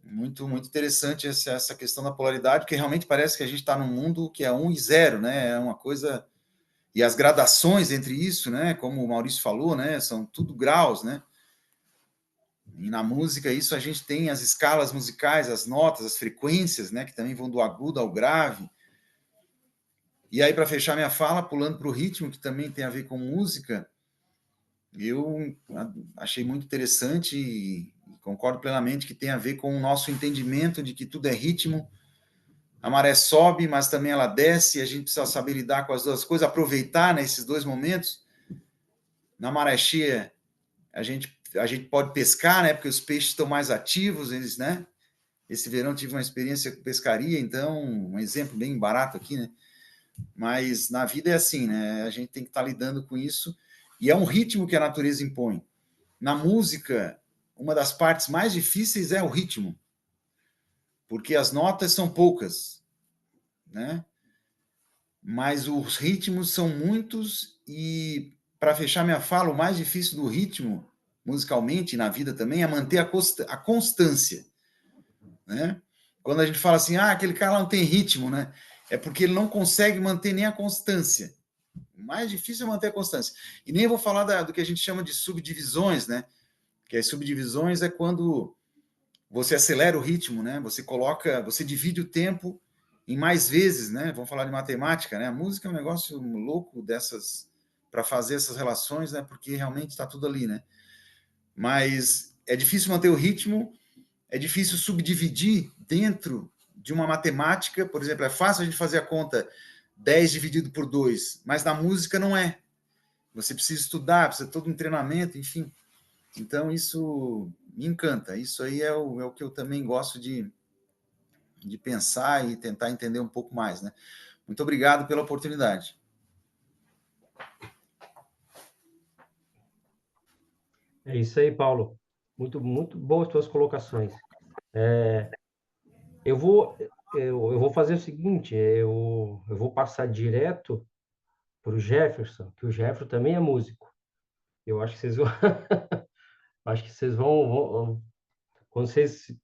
Muito, muito interessante essa questão da polaridade, porque realmente parece que a gente está num mundo que é 1 e 0, né? É uma coisa. E as gradações entre isso, né? Como o Maurício falou, né? São tudo graus, né? E na música, isso a gente tem as escalas musicais, as notas, as frequências, né? Que também vão do agudo ao grave. E aí, para fechar minha fala, pulando para o ritmo, que também tem a ver com música, eu achei muito interessante e concordo plenamente que tem a ver com o nosso entendimento de que tudo é ritmo. A maré sobe, mas também ela desce, e a gente precisa saber lidar com as duas coisas, aproveitar, né, esses dois momentos. Na maré cheia, a gente pode pescar, né, porque os peixes estão mais ativos, eles, né? Esse verão tive uma experiência com pescaria, então, um exemplo bem barato aqui, né? Mas na vida é assim, né? A gente tem que estar lidando com isso, e é um ritmo que a natureza impõe. Na música, uma das partes mais difíceis é o ritmo, porque as notas são poucas, né? Mas os ritmos são muitos, e para fechar minha fala, o mais difícil do ritmo, musicalmente, na vida também, é manter a constância, né? Quando a gente fala assim, aquele cara não tem ritmo, né? É porque ele não consegue manter nem a constância, mais difícil é manter a constância. E nem vou falar do que a gente chama de subdivisões, né? Que as subdivisões é quando você acelera o ritmo, né? Você divide o tempo em mais vezes, né? Vamos falar de matemática, né? A música é um negócio louco para fazer essas relações, né? Porque realmente está tudo ali, né? Mas é difícil manter o ritmo, é difícil subdividir dentro de uma matemática, por exemplo, é fácil a gente fazer a conta 10 dividido por 2, mas na música não é. Você precisa estudar, precisa de todo um treinamento, enfim. Então, isso me encanta. Isso aí é o que eu também gosto de pensar e tentar entender um pouco mais, né? Muito obrigado pela oportunidade. É isso aí, Paulo. Muito, muito boas tuas colocações. É, eu vou fazer o seguinte, eu vou passar direto para o Jefferson, que o Jefferson também é músico. Eu acho que vocês vão, acho que vocês quando vocês,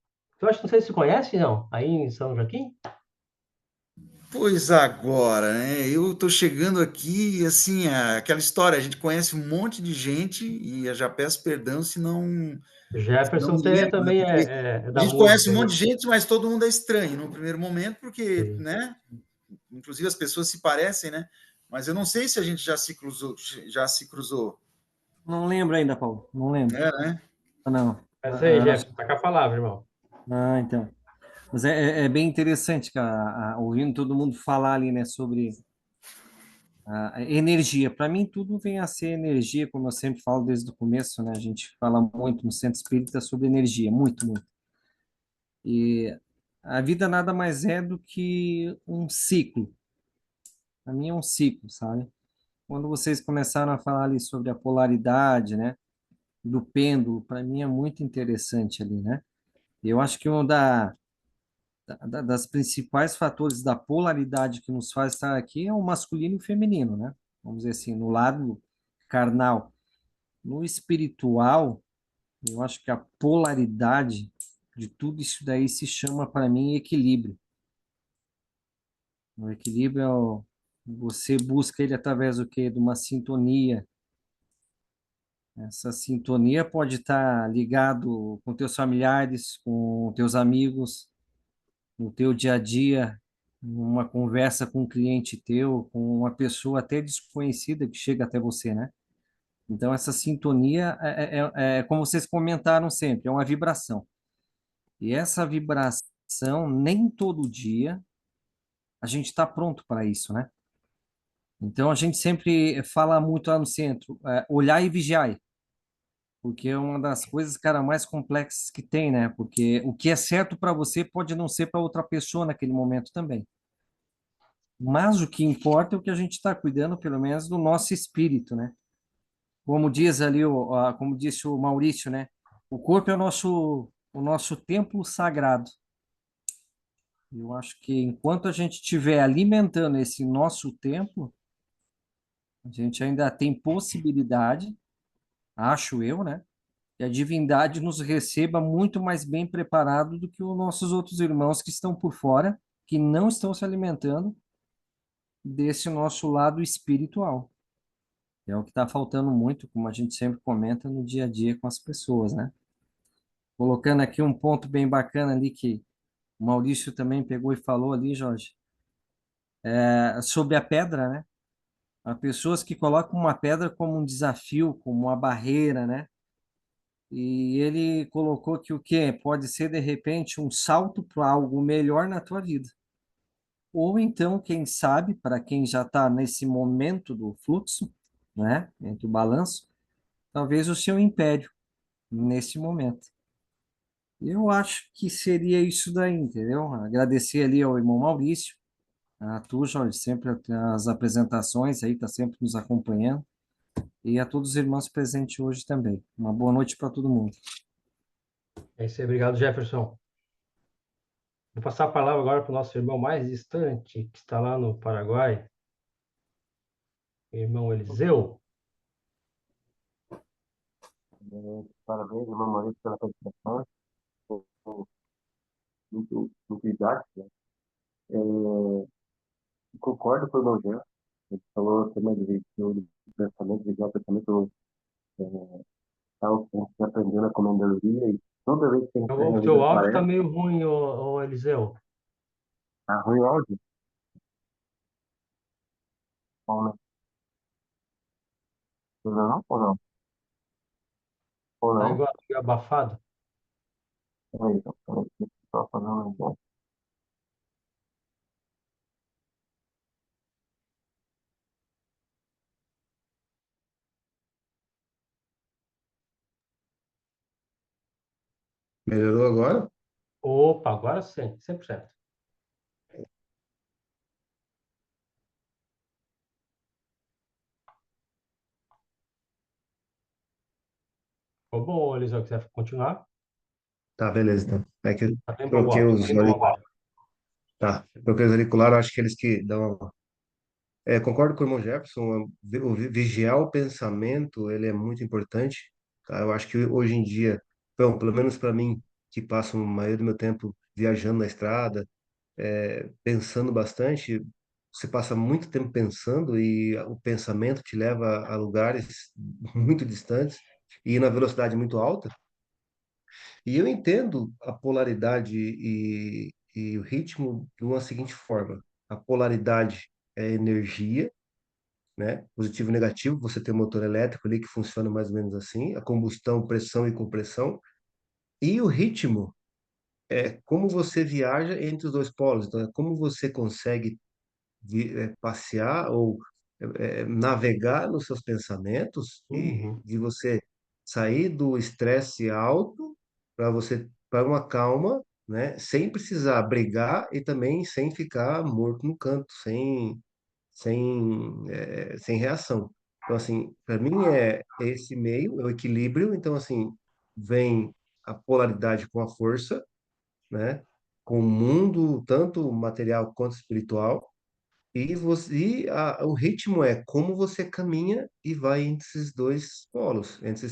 eu acho que vocês se conhecem, não? Aí em São Joaquim? Pois agora, né? Eu estou chegando aqui, assim, aquela história, a gente conhece um monte de gente e eu já peço perdão se não Jefferson me lembro, né? também Porque é a da gente conhece música um aí. monte de gente, mas todo mundo é estranho no primeiro momento, porque, Sim. né? Inclusive as pessoas se parecem, né? Mas eu não sei se a gente já se cruzou, Não lembro ainda, Paulo. Não lembro. né? Ah, não. Mas aí, Jefferson, tá com a palavra, irmão. Então. Mas é bem interessante, cara, ouvindo todo mundo falar ali, né, sobre a energia. Para mim, tudo vem a ser energia, como eu sempre falo desde o começo, né? A gente fala muito no Centro Espírita sobre energia, muito, muito. E a vida nada mais é do que um ciclo. Para mim é um ciclo, sabe? Quando vocês começaram a falar ali sobre a polaridade, né, do pêndulo, para mim é muito interessante ali, né? Eu acho que das principais fatores da polaridade que nos faz estar aqui é o masculino e o feminino, né? Vamos dizer assim, no lado carnal. No espiritual, eu acho que a polaridade de tudo isso daí se chama para mim equilíbrio. O equilíbrio você busca ele através do quê? De uma sintonia. Essa sintonia pode estar ligado com teus familiares, com teus amigos, no teu dia a dia, numa conversa com um cliente teu, com uma pessoa até desconhecida que chega até você, né? Então, essa sintonia é como vocês comentaram sempre, é uma vibração. E essa vibração, nem todo dia a gente está pronto para isso, né? Então, a gente sempre fala muito lá no centro, olhar e vigiar, porque é uma das coisas, cara, mais complexas que tem, né? Porque o que é certo para você pode não ser para outra pessoa naquele momento também. Mas o que importa é o que a gente está cuidando, pelo menos, do nosso espírito, né? Como diz ali, como disse o Maurício, né? O corpo é o nosso templo sagrado. Eu acho que enquanto a gente estiver alimentando esse nosso templo, a gente ainda tem possibilidade, acho eu, né? Que a divindade nos receba muito mais bem preparado do que os nossos outros irmãos que estão por fora, que não estão se alimentando desse nosso lado espiritual. É o que está faltando muito, como a gente sempre comenta no dia a dia com as pessoas, né? Colocando aqui um ponto bem bacana ali que o Maurício também pegou e falou ali, Jorge, sobre a pedra, né? Há pessoas que colocam uma pedra como um desafio, como uma barreira, né? E ele colocou que o quê? Pode ser, de repente, um salto para algo melhor na tua vida. Ou então, quem sabe, para quem já está nesse momento do fluxo, né? Entre o balanço, talvez o seu império nesse momento. Eu acho que seria isso daí, entendeu? Agradecer ali ao irmão Maurício, a tu, Jorge, sempre as apresentações aí, tá sempre nos acompanhando, e a todos os irmãos presentes hoje também. Uma boa noite para todo mundo. É isso aí, obrigado, Jefferson. Vou passar a palavra agora para o nosso irmão mais distante, que está lá no Paraguai, irmão Eliseu. Parabéns, irmão Maurício, pela participação. Muito didático, né? Concordo com o irmão Jean. Ele falou o tema do pensamento, visual, pensamento tal, que a gente aprendeu na comendoria, e toda vez que a gente tem O na vida teu áudio está aparece, meio ruim, ô Eliseu. tá ruim o áudio. Bom, né? Tudo não? Ou não? Ou Tá não? igual, meio abafado. Peraí, então, peraí, deixa eu só fazer um negócio. Melhorou agora? Opa, agora sim, 100%. Ficou bom, Eliseu, quiser continuar? Tá, beleza, então. É que eu Tá bem bom o troquei áudio, tá os bem bom agora. Tá, troquei os auriculares, acho que eles que dão. Concordo com o irmão Jefferson, vigiar o pensamento, ele é muito importante, tá? Eu acho que hoje em dia, bom, pelo menos para mim, que passo a maioria do meu tempo viajando na estrada, pensando bastante, você passa muito tempo pensando e o pensamento te leva a lugares muito distantes e na velocidade muito alta. E eu entendo a polaridade e o ritmo de uma seguinte forma: a polaridade é energia, né? Positivo e negativo, você tem um motor elétrico ali que funciona mais ou menos assim, a combustão, pressão e compressão, e o ritmo é como você viaja entre os dois polos, então é como você consegue passear ou navegar nos seus pensamentos e Uhum. de você sair do estresse alto para você para uma calma, né? Sem precisar brigar e também sem ficar morto no canto, sem reação. Então, assim, para mim é esse meio, é o equilíbrio. Então, assim, vem a polaridade com a força, né? Com o mundo, tanto material quanto espiritual. O ritmo é como você caminha e vai entre esses dois polos, entre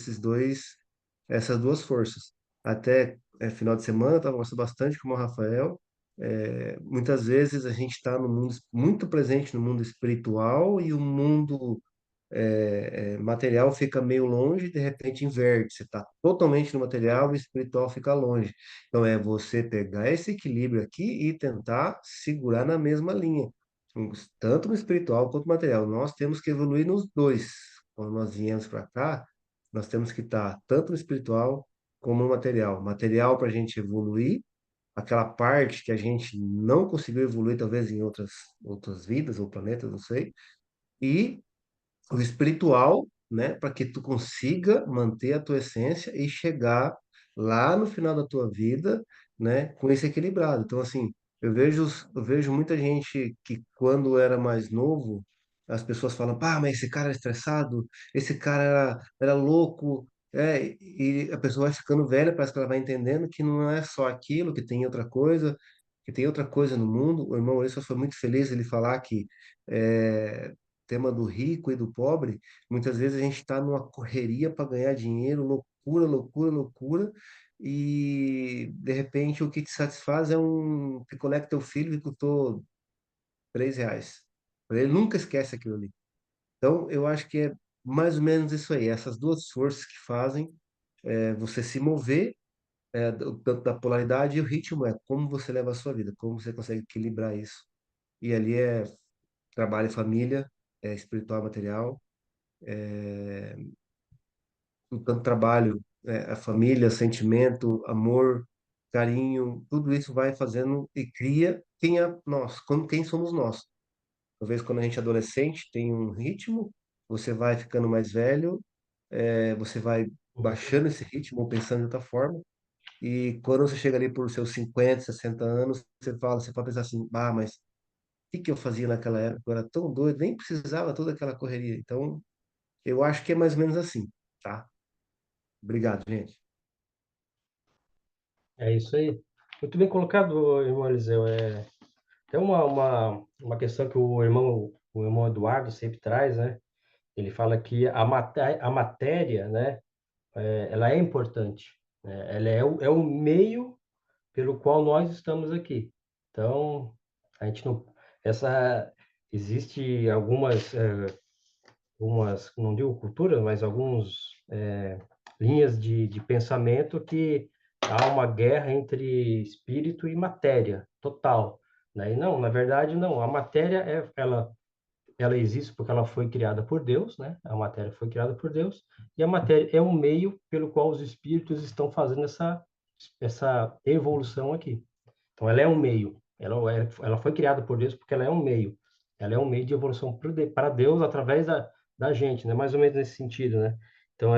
essas duas forças. Até final de semana, eu estava conversando bastante com o Rafael. Muitas vezes a gente está no mundo muito presente no mundo espiritual e o mundo material fica meio longe, de repente inverte. Você está totalmente no material e o espiritual fica longe. Então é você pegar esse equilíbrio aqui e tentar segurar na mesma linha, tanto no espiritual quanto no material. Nós temos que evoluir nos dois. Quando nós viemos para cá, nós temos que estar tanto no espiritual como no material. Material para a gente evoluir, aquela parte que a gente não conseguiu evoluir, talvez em outras vidas ou planetas, não sei. E o espiritual, né, para que tu consiga manter a tua essência e chegar lá no final da tua vida, né, com esse equilibrado. Então, assim, eu vejo muita gente que quando era mais novo, as pessoas falam, pá, mas esse cara era estressado, esse cara era louco, e a pessoa vai ficando velha, parece que ela vai entendendo que não é só aquilo, que tem outra coisa no mundo. O irmão Wilson foi muito feliz ele falar que é, tema do rico e do pobre, muitas vezes a gente está numa correria para ganhar dinheiro, loucura, loucura, loucura, e de repente o que te satisfaz é um picolé que teu filho que custou R$ 3. Ele nunca esquece aquilo ali. Então, eu acho que é mais ou menos isso aí, essas duas forças que fazem você se mover, tanto da polaridade e o ritmo é como você leva a sua vida, como você consegue equilibrar isso. E ali é trabalho e família, espiritual e material, o tanto trabalho, a família, sentimento, amor, carinho, tudo isso vai fazendo e cria quem é nós, quem somos nós. Talvez quando a gente é adolescente tem um ritmo, você vai ficando mais velho, você vai baixando esse ritmo ou pensando de outra forma, e quando você chega ali por seus 50, 60 anos, você pode pensar assim, ah, mas o que que eu fazia naquela época? Eu era tão doido, nem precisava toda aquela correria. Então, eu acho que é mais ou menos assim, tá? Obrigado, gente. É isso aí. Muito bem colocado, irmão Eliseu. Tem uma questão que o irmão Eduardo sempre traz, né? Ele fala que a matéria, né? Ela é importante, né? Ela é o meio pelo qual nós estamos aqui. Então, a gente não, essa existe algumas, não digo culturas, mas alguns linhas de pensamento que há uma guerra entre espírito e matéria total, né? E não, na verdade, não. A matéria ela existe porque ela foi criada por Deus, né? A matéria foi criada por Deus e a matéria é um meio pelo qual os espíritos estão fazendo essa evolução aqui. Então, ela é um meio. Ela foi criada por Deus porque ela é um meio. Ela é um meio de evolução para Deus através da gente, né? Mais ou menos nesse sentido, né? Então,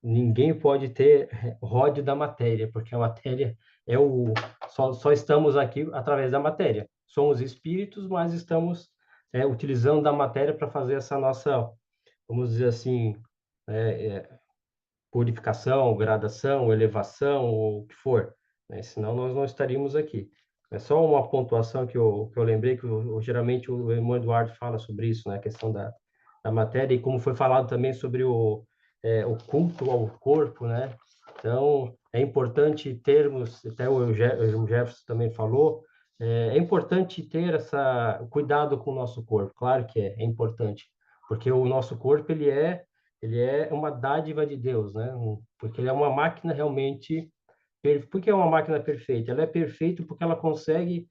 ninguém pode ter ródio da matéria, porque a matéria é o... Só estamos aqui através da matéria. Somos espíritos, mas estamos utilizando da matéria para fazer essa nossa, vamos dizer assim, purificação, gradação, elevação, ou o que for, né? Senão nós não estaríamos aqui. É só uma pontuação que eu lembrei, que geralmente o irmão Eduardo fala sobre isso, né? A questão da matéria, e como foi falado também sobre o culto ao corpo, né? Então, é importante termos, até o Jefferson também falou, é importante ter cuidado com o nosso corpo, claro que é importante, porque o nosso corpo, ele é uma dádiva de Deus, né? Porque ele é uma máquina realmente. Por que é uma máquina perfeita? Ela é perfeita porque ela consegue,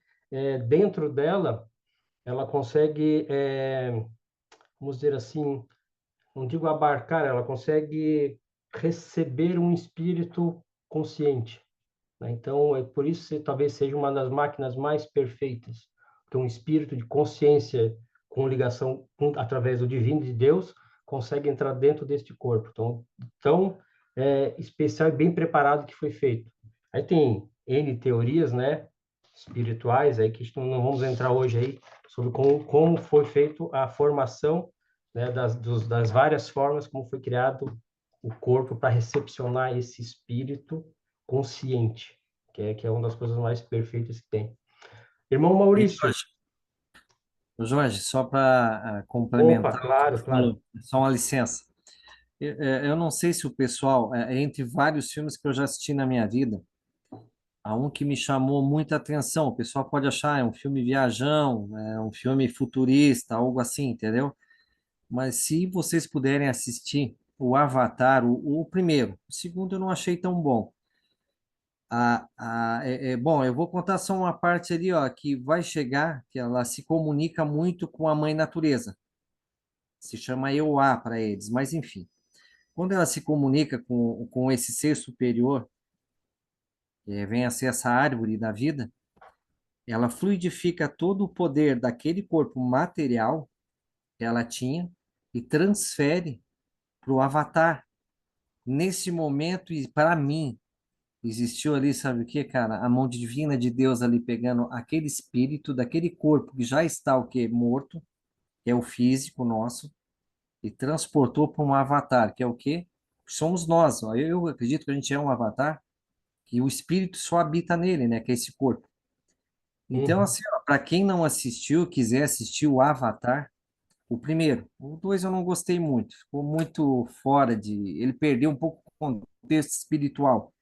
dentro dela, ela consegue, vamos dizer assim, não digo abarcar, ela consegue receber um espírito consciente, né? Então, é por isso que talvez seja uma das máquinas mais perfeitas, porque um espírito de consciência com ligação através do divino de Deus consegue entrar dentro deste corpo. Então, tão especial e bem preparado que foi feito. Aí tem N teorias, né, espirituais, aí que não vamos entrar hoje aí sobre como foi feito a formação, né, das várias formas como foi criado o corpo para recepcionar esse espírito consciente, que é uma das coisas mais perfeitas que tem. Irmão E, Maurício, Jorge, só para opa, complementar o que claro, você claro. falou, só uma licença. Eu não sei se o pessoal, entre vários filmes que eu já assisti na minha vida, há um que me chamou muita atenção. O pessoal pode achar, é um filme viajão, é um filme futurista, algo assim, entendeu? Mas se vocês puderem assistir o Avatar, o primeiro, o segundo eu não achei tão bom. Bom, eu vou contar só uma parte ali, ó, que vai chegar, que ela se comunica muito com a mãe natureza. Se chama Euá para eles, mas enfim. Quando ela se comunica com esse ser superior, vem a ser essa árvore da vida, ela fluidifica todo o poder daquele corpo material que ela tinha e transfere para o Avatar. Nesse momento, e para mim, existiu ali, sabe o que, cara? A mão divina de Deus ali pegando aquele espírito daquele corpo que já está o quê? Morto, que é o físico nosso, e transportou para um avatar, que é o quê? Somos nós. Ó. Eu acredito que a gente é um avatar, que o espírito só habita nele, né? Que é esse corpo. Então, Uhum. assim, para quem não assistiu, quiser assistir o Avatar, o primeiro, o dois eu não gostei muito, ficou muito fora de. Ele perdeu um pouco o contexto espiritual.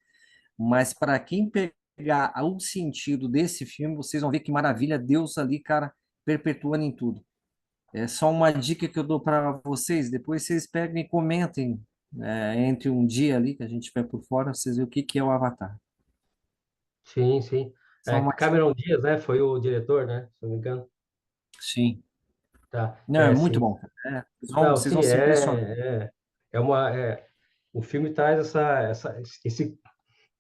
Mas para quem pegar o sentido desse filme, vocês vão ver que maravilha Deus ali, cara, perpetuando em tudo. É só uma dica que eu dou para vocês. Depois vocês pegam e comentem, entre um dia ali que a gente vai por fora, vocês verem o que que é o Avatar. Sim, sim. Só uma. Cameron Diaz, né, foi o diretor, né, se não me engano. Sim. Tá, Não, é muito sim. bom, cara. Não, Vocês vão sim, se impressionar. o filme traz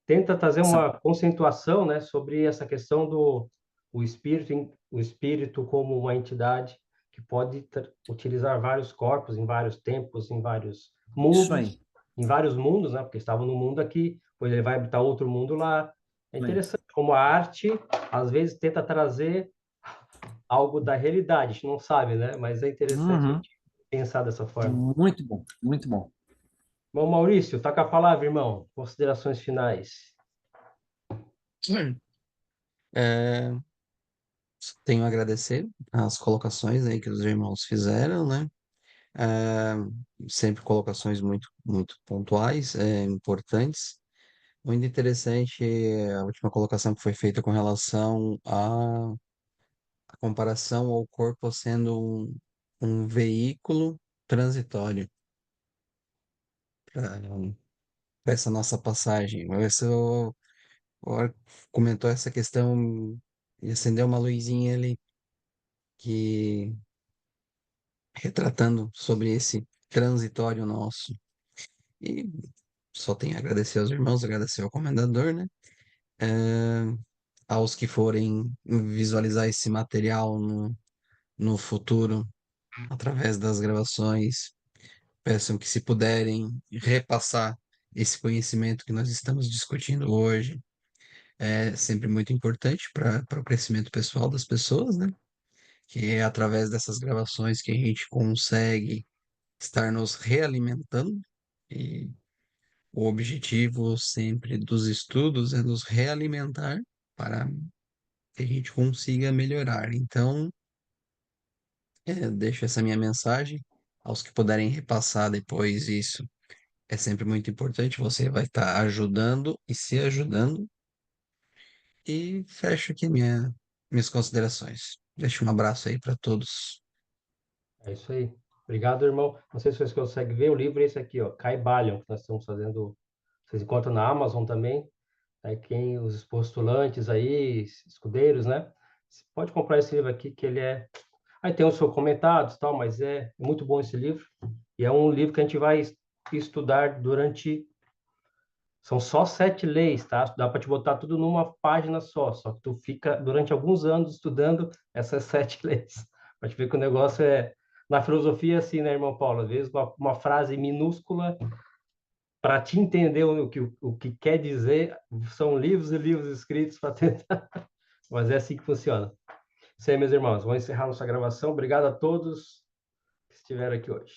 tenta trazer Essa- uma conceituação, né, sobre essa questão do o espírito como uma entidade que pode utilizar vários corpos em vários tempos, Isso aí. em vários mundos, né, porque estava no mundo aqui, depois ele vai habitar outro mundo lá. É Isso aí. interessante como a arte às vezes tenta trazer algo da realidade, a gente não sabe, né, mas é interessante a Uhum. gente pensar dessa forma. Muito bom, muito bom. Bom, Maurício, tá com a palavra, irmão. Considerações finais. É, tenho a agradecer as colocações aí que os irmãos fizeram, né? É, sempre colocações muito, muito pontuais, importantes. Muito interessante a última colocação que foi feita com relação a comparação ao corpo sendo um veículo transitório para essa nossa passagem. O comentou essa questão e acendeu uma luzinha ali que retratando sobre esse transitório nosso. E só tenho a agradecer aos irmãos, agradecer ao comendador, né? Eh, aos que forem visualizar esse material no futuro, através das gravações, peçam que, se puderem, repassar esse conhecimento que nós estamos discutindo hoje. É sempre muito importante para o crescimento pessoal das pessoas, né? Que é através dessas gravações que a gente consegue estar nos realimentando. E o objetivo sempre dos estudos é nos realimentar para que a gente consiga melhorar. Então, deixo essa minha mensagem aos que puderem repassar depois isso. É sempre muito importante, você vai estar ajudando e se ajudando. E fecho aqui minhas considerações. Deixo um abraço aí para todos. É isso aí. Obrigado, irmão. Não sei se vocês conseguem ver o livro, esse aqui, ó, Caibalion, que nós estamos fazendo. Vocês encontram na Amazon também. Aí quem, os postulantes aí, escudeiros, né? Você pode comprar esse livro aqui, que ele é. Aí tem os seus comentários e tal, mas é muito bom esse livro. E é um livro que a gente vai estudar durante. São só 7 leis, tá? Dá para te botar tudo numa página só que tu fica durante alguns anos estudando essas 7 leis. Para te ver que o negócio é. Na filosofia, assim, né, irmão Paulo? Às vezes uma frase minúscula, para te entender o que quer dizer, são livros e livros escritos para tentar. Mas é assim que funciona. Isso aí, meus irmãos. Vamos encerrar nossa gravação. Obrigado a todos que estiveram aqui hoje.